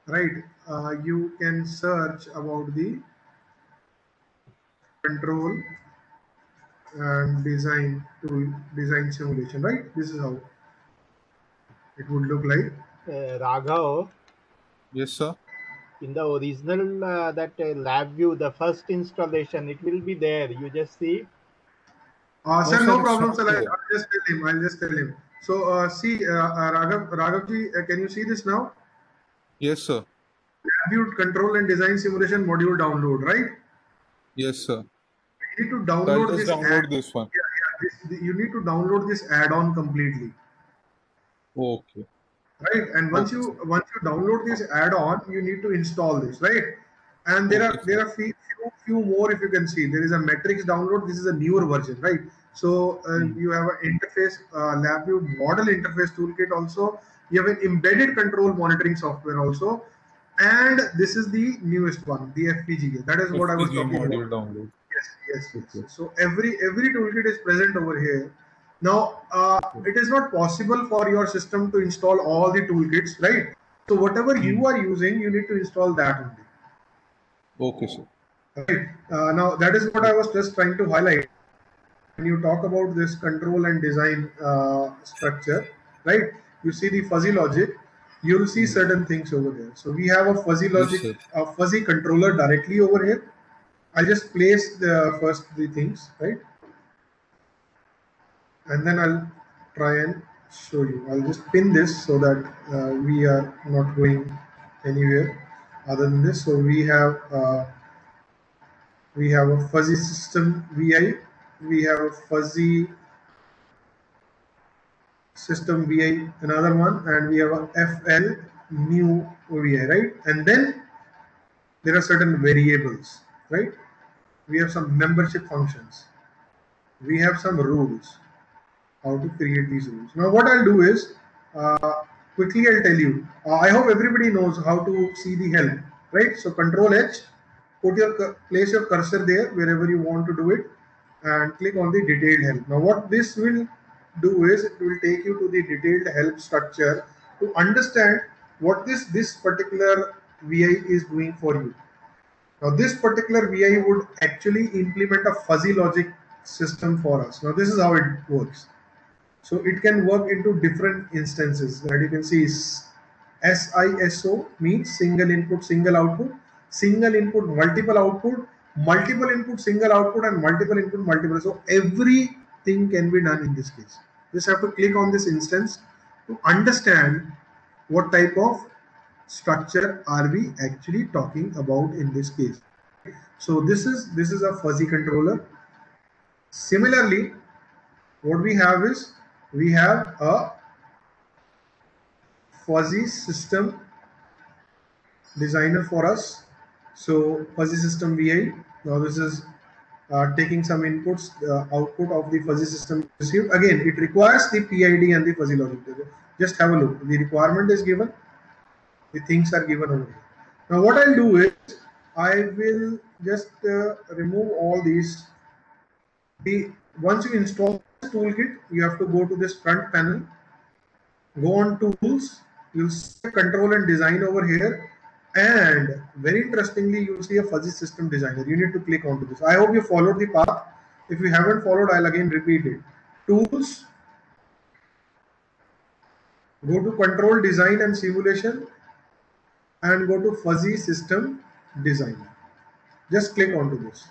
right, you can search about the control and design simulation. Right. This is how it would look like. Raghav, Yes, sir. in the original that LabVIEW, the first installation, it will be there. You just see. No, Sir, sir, no it's problem, not sir. there. I'll just tell him. So, see, Raghavji, can you see this now? Yes, sir. LabVIEW control and design simulation module download, right? Yes, sir. You need to So I'll download just this add. download this one. You need to download this add-on completely. Okay. Right, and once Okay, you sir. download this add-on, you need to install this, right? And there Okay, are sir. few more. If you can see, there is a metrics download. This is a newer version, right? So Hmm. you have an interface, LabVIEW model interface toolkit also. You have an embedded control monitoring software also, and this is the newest one, the FPGA. That is what I was FPGA talking about. module download. Yes. Okay. So every toolkit is present over here. Now, Okay. it is not possible for your system to install all the toolkits, right? So whatever Hmm. you are using, you need to install that only. Okay, sir. Right. Now, that is what I was just trying to highlight. When you talk about this control and design structure, right? You see the fuzzy logic. You'll see Hmm. certain things over there. So we have a fuzzy Yes, logic, sir. a fuzzy controller directly over here. I'll just place the first the things, right? And then I'll try and show you. I'll just pin this so that we are not going anywhere other than this. So we have a fuzzy system VI, we have a fuzzy system VI, another one, and we have a FL new VI, right? And then there are certain variables, right? We have some membership functions, we have some rules, how to create these rules. Now, what I'll do is quickly I'll tell you. I hope everybody knows how to see the help, right? So Control H, place your cursor there wherever you want to do it, and click on the detailed help. Now, what this will do is it will take you to the detailed help structure to understand what this particular VI is doing for you. Now, this particular VI would actually implement a fuzzy logic system for us. Now, this is how it works. So it can work into different instances that you can see is SISO means single input, single input, multiple input, single output, and multiple input, multiple. So everything can be done in this case. Just have to click on this instance to understand what type of structure are we actually talking about in this case. So this is a fuzzy controller. Similarly, what we have is we have a fuzzy system designer for us. So fuzzy system VI. Now this is taking some inputs, output of the fuzzy system received. Again, it requires the PID and the fuzzy logic. Just have a look. The requirement is given. The things are given over here. Now what I'll do is I will just remove all these. Once you install this toolkit, you have to go to this front panel, go on tools, you'll see a control and design over here, and very interestingly, you'll see a fuzzy system designer. You need to click onto this. I hope you followed the path. If you haven't followed, I'll again repeat it. Tools, go to control design and simulation, and go to fuzzy system designer. Just click onto this.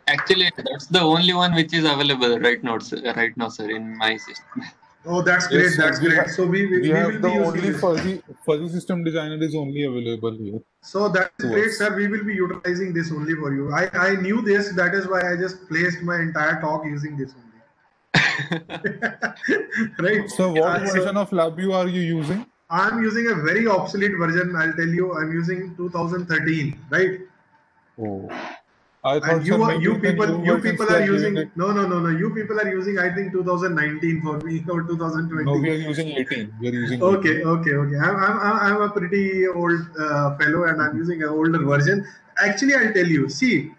Actually, that's the only one which is available right now, sir, in my system. Oh, that's great. Yes, sir. That's great. So we We will have the be using only this. fuzzy system designer is only available here So that's to great, us. sir. We will be utilizing this only for you. I knew this. That is why I just placed my entire talk using this only. Right. So what So version of LabVIEW are you using? I'm using a very obsolete version. I'll tell you. I'm using 2013. Right. Oh, I And thought, sir, maybe you in the new versions people we are are giving using it. no. You people are using I think 2019 for me or No, 2020. we are using 18. We are using Okay, 18. okay. I'm a pretty old fellow, and I'm using an older version. Actually, I'll tell you. See,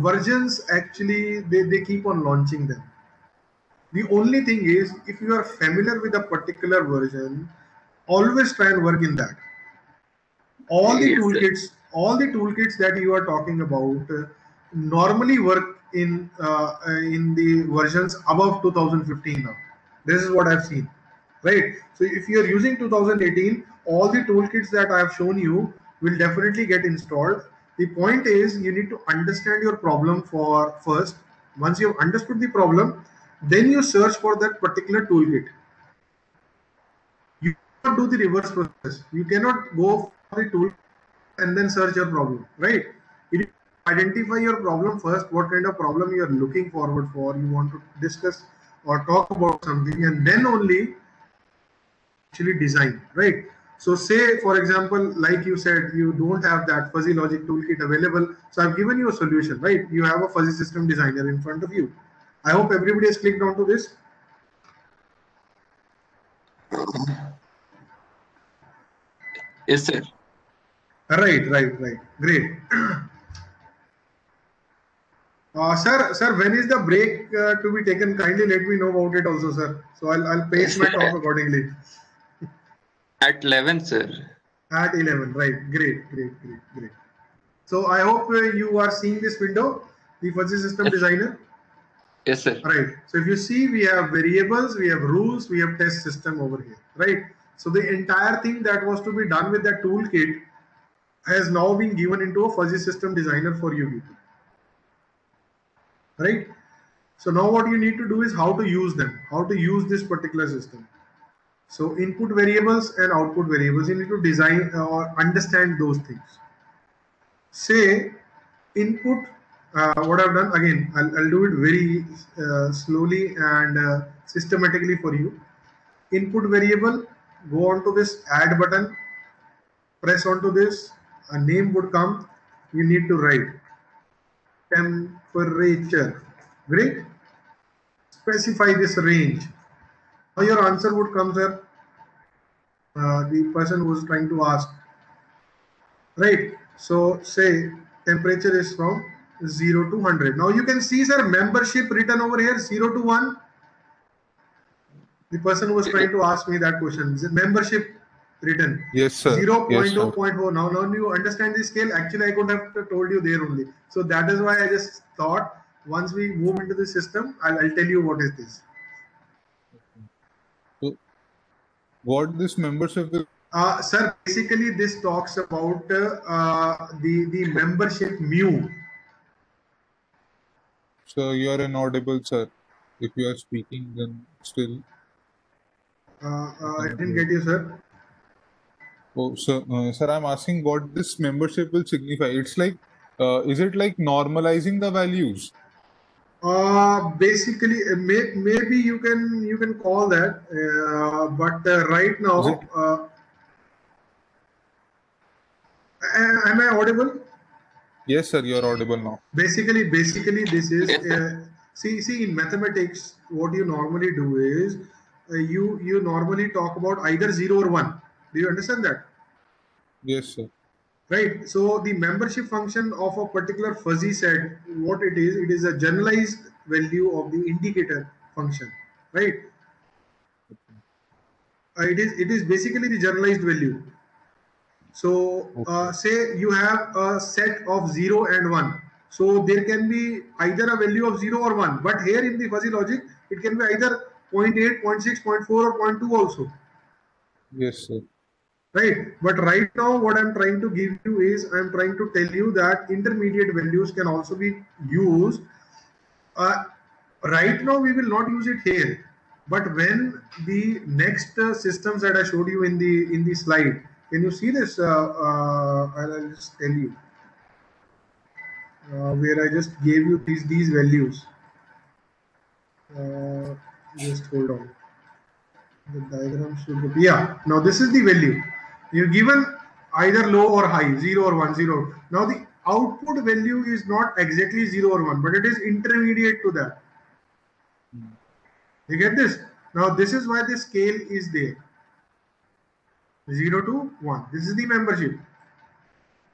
versions actually they keep on launching them. The only thing is, if you are familiar with a particular version, always try and work in that. Yes, sir. All the toolkits that you are talking about normally work in the versions above 2015 now. This is what I've seen, right? So if you are using 2018, all the toolkits that I have shown you will definitely get installed. The point is, you need to understand your problem for first. Once you have understood the problem, then you search for that particular toolkit. You cannot do the reverse process. You cannot go for the tool and then search your problem, right? You need to identify your problem first, what kind of problem you are looking forward for, you want to discuss or talk about something, and then only actually design, right? So say, for example, like you said, you don't have that fuzzy logic toolkit available. So I've given you a solution, right? You have a fuzzy system designer in front of you. I hope everybody has clicked onto this. Yes, sir. Right. Great. Sir, when is the break to be taken? Kindly let me know about it also, sir. So I'll pace my Sir, talk accordingly. at 11, sir. At 11, right? Great. So I hope you are seeing this window, the fuzzy system Yes, designer. yes, sir. Right. So if you see, we have variables, we have rules, we have test system over here, right? So the entire thing that was to be done with that toolkit has now been given into a fuzzy system designer for you people, right? So now what you need to do is how to use them, how to use this particular system. So input variables and output variables, you need to design or understand those things. Say input, what I've done again, I'll do it very slowly and systematically for you. Input variable, go on to this add button, press onto this, a name would come, you need to write temperature. Great. Specify this range. Now your answer would come, sir. The person who is trying to ask, right? So say temperature is from 0 to 100. Now you can see, sir, membership written over here 0 to 1. The person who was trying to ask me that question, membership written Yes, sir. 0, Yes, 0.0, sir. 0.4. Now you understand the scale. Actually, I could have told you there only. So that is why I just thought once we move into the system, I'll tell you what is this. So what this membership will? Sir, basically this talks about the membership mu. So you are inaudible, sir. If you are speaking, then still. I didn't get you, sir. Oh, so, sir, I'm asking what this membership will signify. It's like, is it like normalizing the values? Basically, maybe you can call that, but right Is it? now, am I audible? Yes, sir. You are audible now. Basically, this is Yes, sir. see in mathematics, what you normally do is you normally talk about either 0 or 1. Do you understand that? Yes, sir. right? So the membership function of a particular fuzzy set, what it is a generalized value of the indicator function, right? It is basically the generalized value. So Okay. say you have a set of 0 and 1. So there can be either a value of 0 or 1. But here in the fuzzy logic, it can be either zero point 0.8, zero point 0.6, 0.4 or zero point 0.2 also. Yes, sir. Right. But right now, what I'm trying to give you is I'm trying to tell you that intermediate values can also be used. Uh, right now, we will not use it here. But when the next systems that I showed you in the slide, can you see this? I'll just tell you where I just gave you these values. Uh, just hold on. The diagram should be, yeah. Now this is the value. You're given either low or high, 0 or 1, 0. Now the output value is not exactly 0 or 1, but it is intermediate to that. Mm. You get this? Now this is why the scale is there. 0 to 1. This is the membership.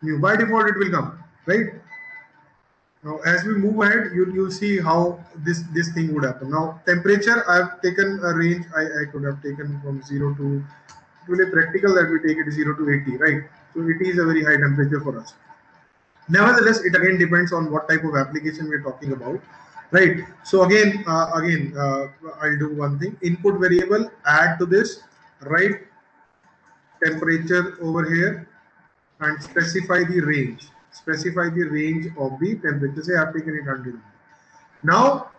New by default it will come, right? Now as we move ahead, you'll see how this thing would happen. Now temperature, I've taken a range. I could have taken from 0 to, really practical that we take it 0 to 80, right? So it is a very high temperature for us. Nevertheless, it again depends on what type of application we're talking about, right? So I'll do one thing. Input variable, add to this, write temperature over here, and specify the range. Specify the range of the temperature. Say I've taken it 100. Now,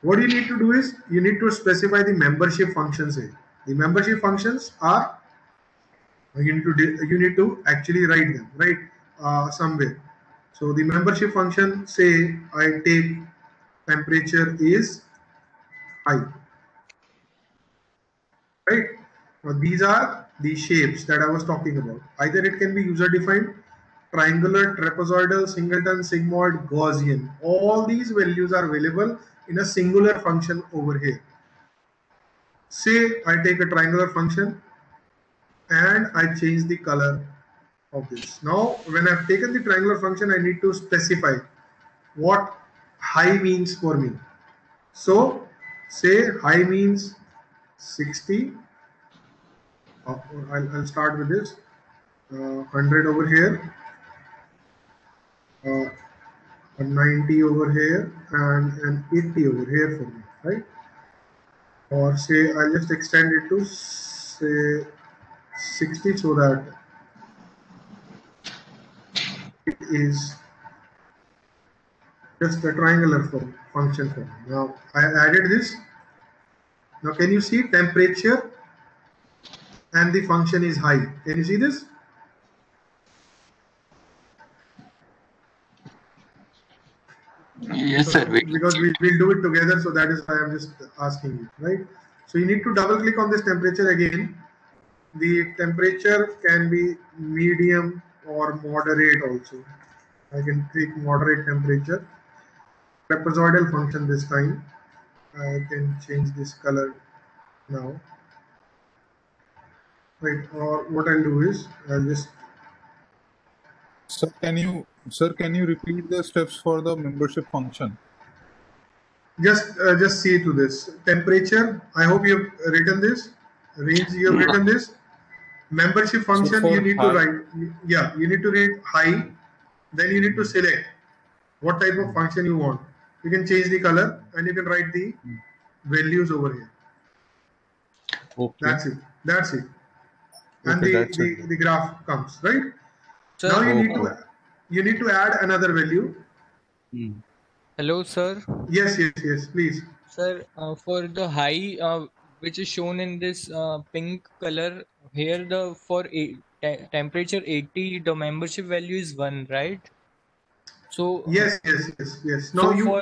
what you need to do is you need to specify the membership functions here. The membership functions are, you need to actually write them, right, somewhere. So the membership function, say I take temperature is high, right? Now these are the shapes that I was talking about. Either it can be user defined, triangular, trapezoidal, singleton, sigmoid, Gaussian. All these values are available in a singular function over here. Say I take a triangular function and I change the color of this. Now, when I've taken the triangular function, I need to specify what high means for me. So, say high means 60. I'll start with this. 100 over here, 90 over here, and an 80 over here for me, right? Or say I'll just extend it to say 60 so that it is just a triangular function for me. Now I added this. Now can you see temperature and the function is high? Can you see this? Yes, sir. We can Because see. we will do it together, so that is why I'm just asking you, right? So you need to double click on this temperature again. The temperature can be medium or moderate also. I can click moderate temperature. Trapezoidal function this time. I can change this color now. Right, or what I'll do is I'll just Sir, can you repeat the steps for the membership function? just see to this temperature. I hope you've written this. Range, you have No, written this. Membership So function, you for need to high, write, yeah, you need to read high. Then you need to select what type of function you want. You can change the color and you can write the values over here. okay, That's it. And okay, that's it. the graph comes, right? Sir, Now Okay. you need to add another value. Hmm. hello, sir. Yes, please. Sir, for the high, which is shown in this pink color, here the for temperature 80, the membership value is 1, right? So, Yes. Now so you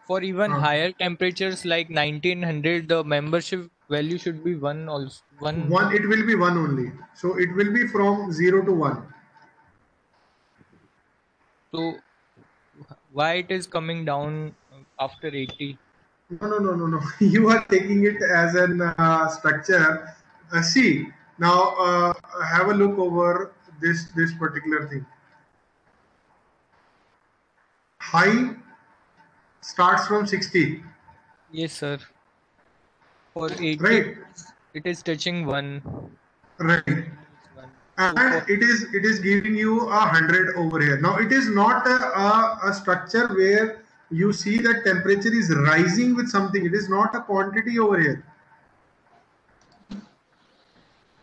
for even uh, higher temperatures like 1900, the membership value should be 1 also. 1. one, it will be one only. So it will be from 0 to 1. So why it is coming down after 80? No. You are taking it as an structure. See now, have a look over this particular thing. high starts from 60. Yes, sir. For 80, Right, it is touching 1. right. It's 1. So And for it is giving you 100 over here. Now it is not a structure where you see that temperature is rising with something. It is not a quantity over here.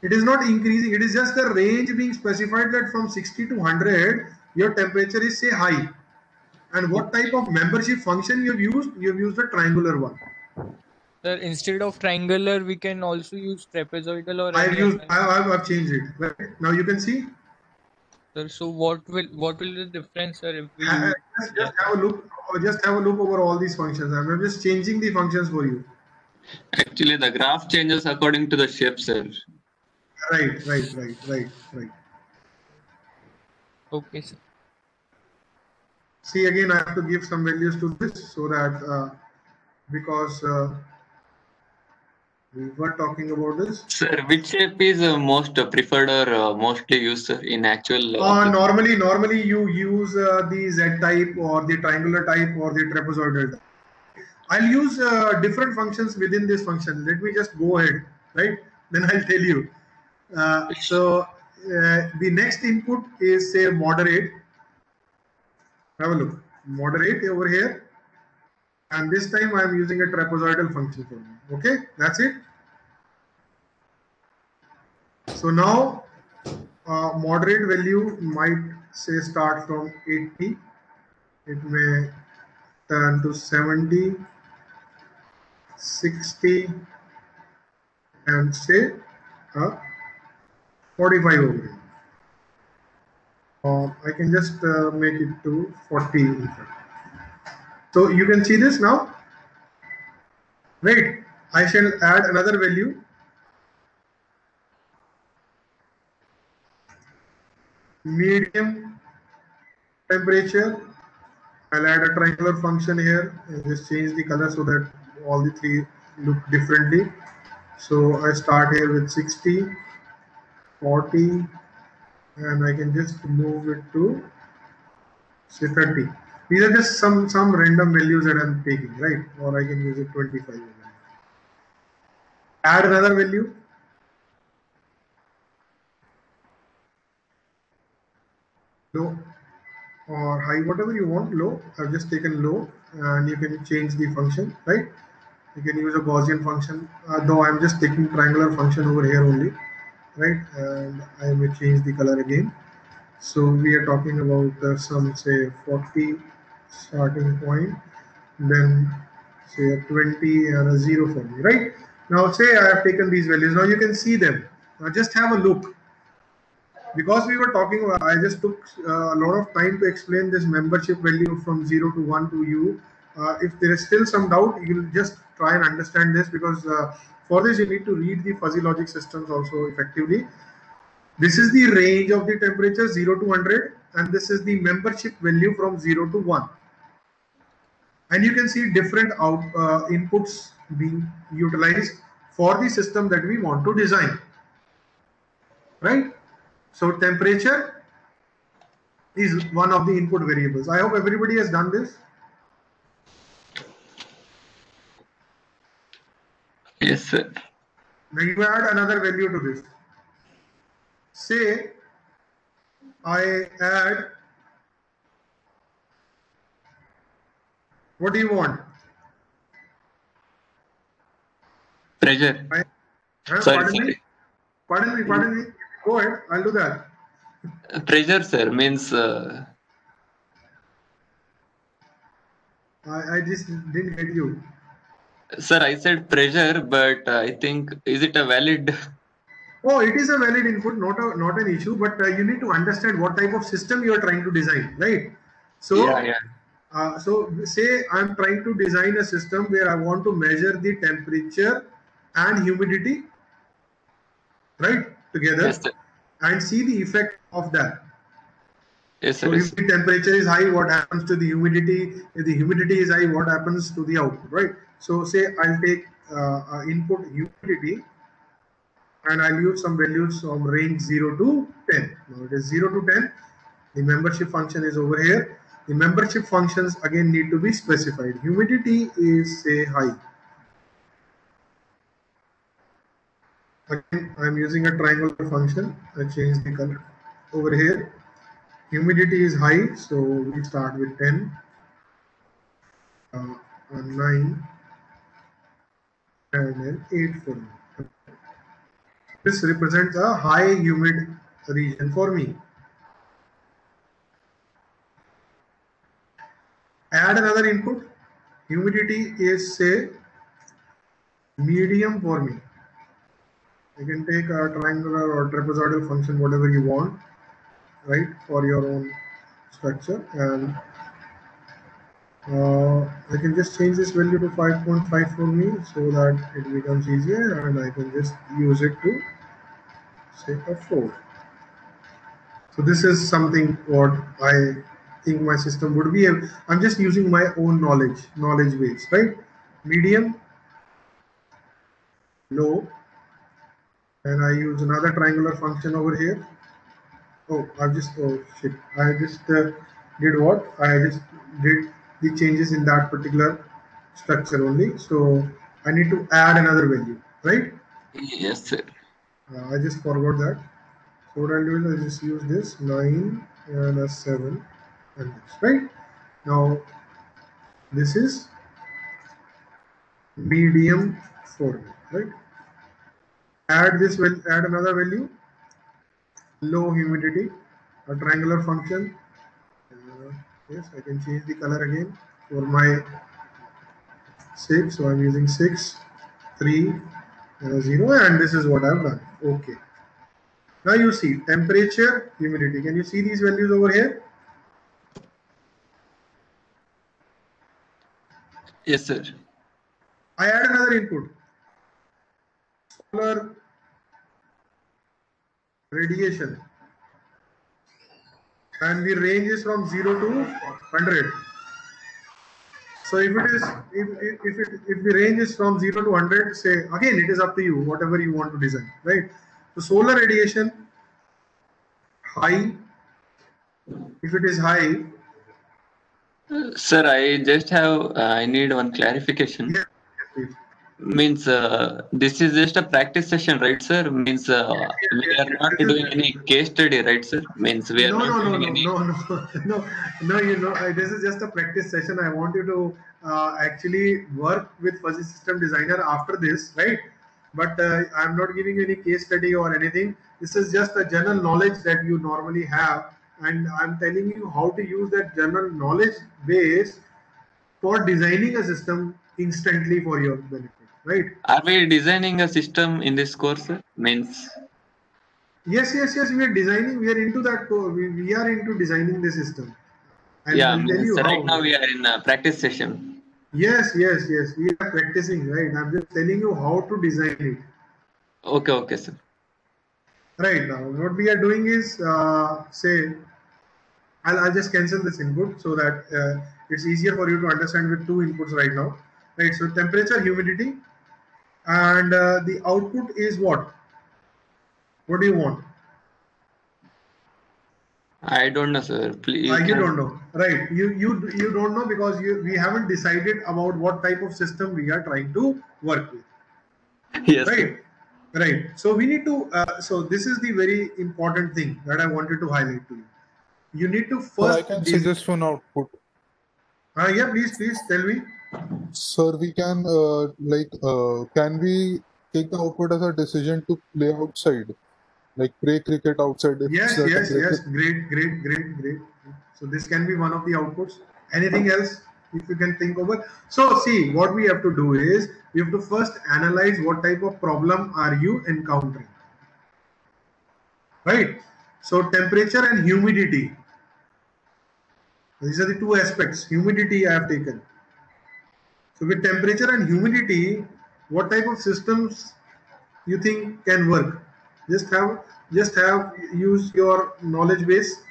It is not increasing. It is just the range being specified that from 60 to 100 your temperature is say high. And what okay. type of membership function you have used? You have used the triangular one. Sir, instead of triangular, we can also use trapezoidal or I have any used. other. I've changed it. Right? Now you can see. Sir, so what will the difference, sir, if we use any Just other? have a look. Just have a look over all these functions. I'm just changing the functions for you. Actually, the graph changes according to the shape, sir. Right. Okay, sir. See, again, I have to give some values to this so that because we were talking about this. Sir, which shape is most preferred or mostly used, sir, in actual application? Normally you use the Z type or the triangular type or the trapezoidal type. I'll use different functions within this function. Let me just go ahead, right? Then I'll tell you. The next input is say moderate. Have a look. Moderate over here. And this time I'm using a trapezoidal function for me. Okay, that's it. So now moderate value might say start from 80. It may turn to 70, 60, and say 45 over here. I can just make it to 40 in fact. So you can see this now, right? I shall add another value, medium temperature. I'll add a triangular function here and just change the color so that all the three look differently. So I start here with 60, 40, and I can just move it to say 30. These are just some random values that I'm taking, right? Or I can use it 25. Add another value, low or high, whatever you want, low. I've just taken low, and you can change the function, right? You can use a Gaussian function, though I'm just taking triangular function over here only, right? And I may change the color again. So we are talking about some say 40 starting point, then say a 20 and a 0 for me, right? Now say I have taken these values. Now you can see them. Now just have a look. Because we were talking about, I just took a lot of time to explain this membership value from 0 to 1 to you. If there is still some doubt, you'll just try and understand this because for this you need to read the fuzzy logic systems also effectively. This is the range of the temperature 0 to 100 and this is the membership value from 0 to 1. And you can see different inputs being utilized for the system that we want to design, right? So temperature is one of the input variables. I hope everybody has done this. Yes, sir. Now you add another value to this. Say I add, what do you want? Pressure. Pardon Sorry. me. Pardon me. Go ahead. I'll do that. Pressure, sir, means. I just didn't get you. Sir, I said pressure, but I think, is it a valid? Oh, it is a valid input, not an issue, but you need to understand what type of system you are trying to design, right? So, Yeah. so say I'm trying to design a system where I want to measure the temperature and humidity, right, Yes, together, sir. and see the effect of that. Yes, sir. So Yes, if sir. the temperature is high, what happens to the humidity? If the humidity is high, what happens to the output, right? So say I'll take input humidity and I'll use some values from range 0 to 10. Now it is 0 to 10. The membership function is over here. The membership functions again need to be specified. Humidity is say high. Again, I'm using a triangular function. I change the color over here. Humidity is high, so we start with 10, 9, and then 8 for me. This represents a high humid region for me. Add another input. Humidity is say medium for me. You can take a triangular or trapezoidal function, whatever you want, right, for your own structure. And I can just change this value to 5.5 for me so that it becomes easier, and I can just use it to say a 4. So this is something what I think my system would be. I'm just using my own knowledge base, right? Medium, low, and I use another triangular function over here. Oh shit, I just did what? I just did the changes in that particular structure only. So I need to add another value, right? Yes, sir. I just forgot that. So what I'll do is I just use this 9 and a 7 and this, right? Now this is medium for me, right? Add this, will add another value, low humidity, a triangular function. Yes, I can change the color again for my 6. So I'm using 6, 3, and a 0, and this is what I've done. Okay. Now you see temperature, humidity. Can you see these values over here? Yes, sir. I add another input. Solar radiation, and the range is from 0 to 100. So if it is if the range is from 0 to 100, say again it is up to you, whatever you want to design, right? So solar radiation high, if it is high. Sir, I just have, I need one clarification. Yes, please. Means this is just a practice session, right, sir? Means we are not This doing is any case study, right, sir? Means we are no, not no, no, doing no, any. no, no, no, no. This is just a practice session. I want you to actually work with Fuzzy System Designer after this, right? But I'm not giving you any case study or anything. This is just a general knowledge that you normally have, and I'm telling you how to use that general knowledge base for designing a system instantly for your benefit, right? Are we designing a system in this course, sir? Means. Yes, yes, yes. We are designing. We are into that. We are into designing the system. I'll Yeah, tell means you right how. now we are in a practice session. Yes, yes, yes. We are practicing, right? I'm just telling you how to design it. Okay, okay, sir. Right now, what we are doing is, say, I'll just cancel this input so that it's easier for you to understand with 2 inputs right now. Right. So temperature, humidity, and the output is what? What do you want? I don't know, sir. Please, you You can. don't know, right? You don't know because we haven't decided about what type of system we are trying to work with. Yes, sir. Right, right. So we need to so this is the very important thing that I wanted to highlight to you. You need to Sir, I first can suggest one output. yeah, please tell me. Sir, we can can we take the output as a decision to play outside, like play cricket outside if Yes, the yes, temperature? yes. Great. So this can be one of the outputs. Anything else if you can think over? So see, what we have to do is we have to first analyze what type of problem are you encountering, right? So temperature and humidity, these are the 2 aspects. Humidity I have taken. So with temperature and humidity, what type of systems you think can work? Just have use your knowledge base.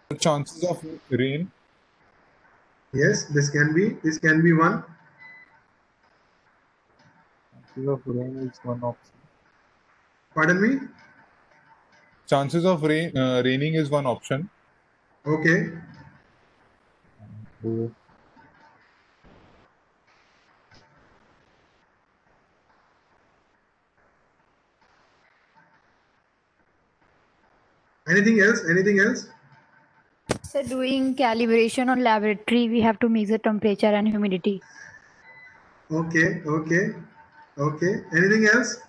The chances of rain. Yes, this can be one. Chances of rain is one option. Pardon me. chances of raining is one option. Okay. Anything else? Anything else? So doing calibration on laboratory, we have to measure temperature and humidity. Okay, okay, okay. Anything else?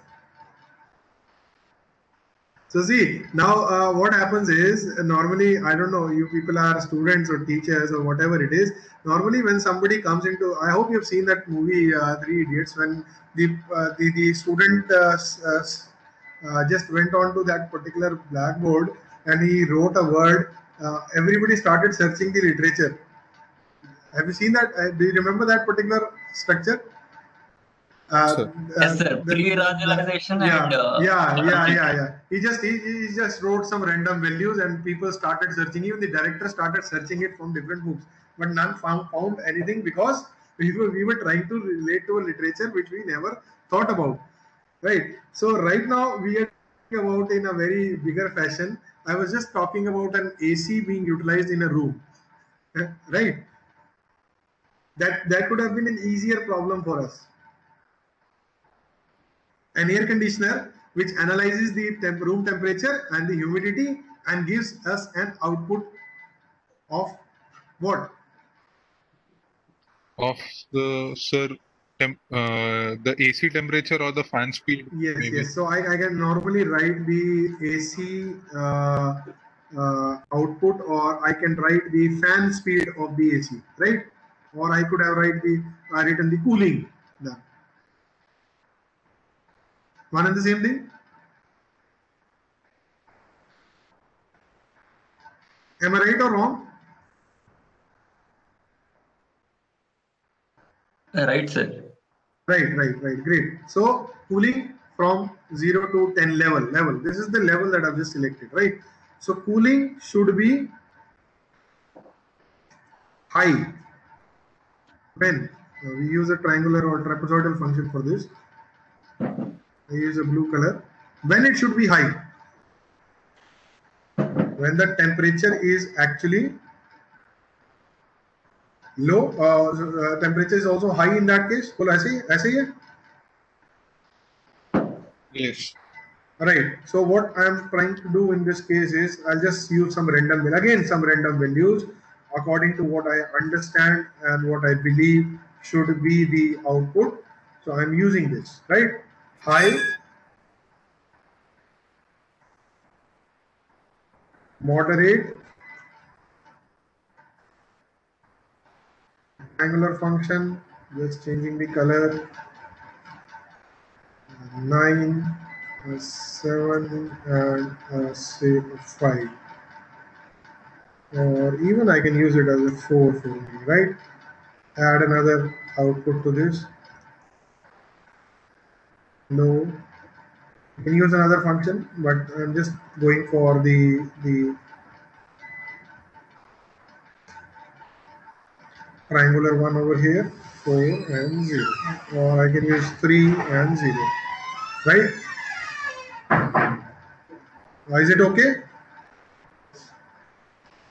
So see, now what happens is normally, I don't know, you people are students or teachers or whatever it is. Normally, when somebody comes into, I hope you've seen that movie Three Idiots, when the student just went on to that particular blackboard and he wrote a word. Everybody started searching the literature. Have you seen that? Do you remember that particular structure? Sir. Yes, sir. Pre-rationalization and Yeah. He just wrote some random values and people started searching. Even the director started searching it from different books, but none found anything because we were trying to relate to a literature which we never thought about. Right. So right now we are talking about in a very bigger fashion. I was just talking about an AC being utilized in a room. Right. That could have been an easier problem for us. An air conditioner which analyzes the room temperature and the humidity and gives us an output of what? Of the AC temperature or the fan speed, Yes, maybe. yes. So I can normally write the AC output, or I can write the fan speed of the AC, right? Or I could have written the cooling. Done. One and the same thing. Am I right or wrong? right, sir. Right. Great. So cooling from 0 to 10 level. This is the level that I've just selected, right? So cooling should be high. When we use a triangular or trapezoidal function for this, I use a blue color. When it should be high? When the temperature is actually low. Temperature is also high in that case. बोलो ऐसे ही है? Yes. Right. So what I'm trying to do in this case is I'll just use some random values according to what I understand and what I believe should be the output. So I'm using this, right? High, moderate, angular function, just changing the color, 9, 7, and say 5. Or even I can use it as a 4 for me, right? Add another output to this. No, you can use another function, but I'm just going for the triangular one over here, 4 and 0, or I can use 3 and 0, right? Is it okay?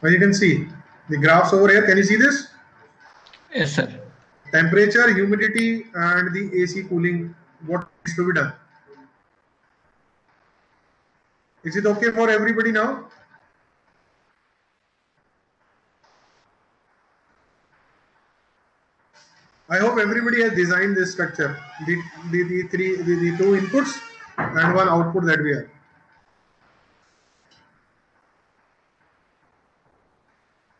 Now you can see the graphs over here. Can you see this? Yes, sir. Temperature, humidity, and the AC cooling. What needs to be done? Is it okay for everybody now? I hope everybody has designed this structure. The two inputs and one output that we have.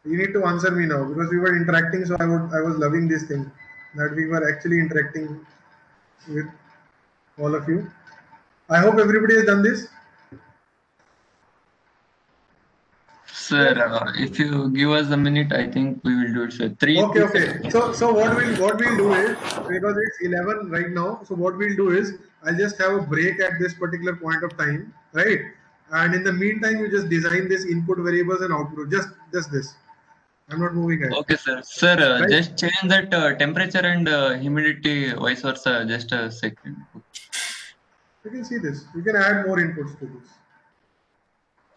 You need to answer me now because we were interacting, so I was loving this thing that we were actually interacting with all of you. I hope everybody has done this. Sir, if you give us a minute, I think we will do it, sir. Okay. So what we'll do is, because it's 11 right now, so what we'll do is I'll just have a break at this particular point of time, right? And in the meantime, you just design this input variables and output. Just this. I'm not moving ahead. Okay, sir. Sir, Right? just change that temperature and humidity vice versa. Just a second. You can see this. You can add more inputs to this.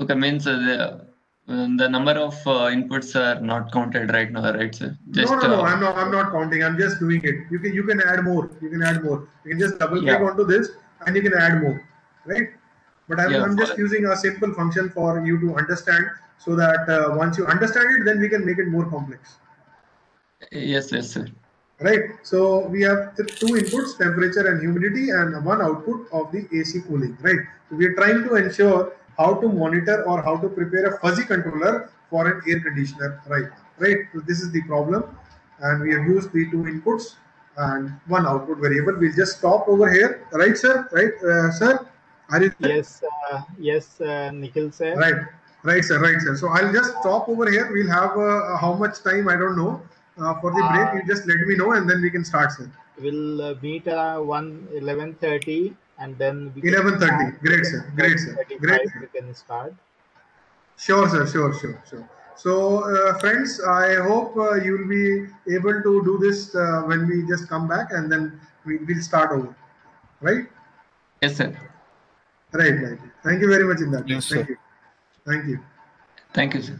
Okay, means the number of inputs are not counted right now, right, sir? Just No. I'm not counting. I'm just doing it. You can add more. You can add more. You can just double click yeah, onto this and you can add more, right? But yeah. I'm just using a simple function for you to understand, so that once you understand it, then we can make it more complex. Yes, sir. Right. So we have two inputs, temperature and humidity, and one output of the AC cooling. Right. So we are trying to ensure how to monitor or how to prepare a fuzzy controller for an air conditioner. Right. Right. So this is the problem, and we have used the two inputs and one output variable. We'll just stop over here. Right, sir. Right, sir. Are you there? Yes, Nikhil sir. Right. Right, sir. Right, sir. So I'll just stop over here. We'll have how much time, I don't know. For the break, you just let me know, and then we can start, sir. We'll meet around 11:30, and then we can 11:30. start. Great, sir. Great, sir. Great, 11:35 sir. we can start. Sure, sir. Sure. So, friends, I hope you will be able to do this when we just come back, and then we'll start over. Right? Yes, sir. Right. Thank you very much in that Yes, case. sir. Thank you. Thank you. Thank you, sir.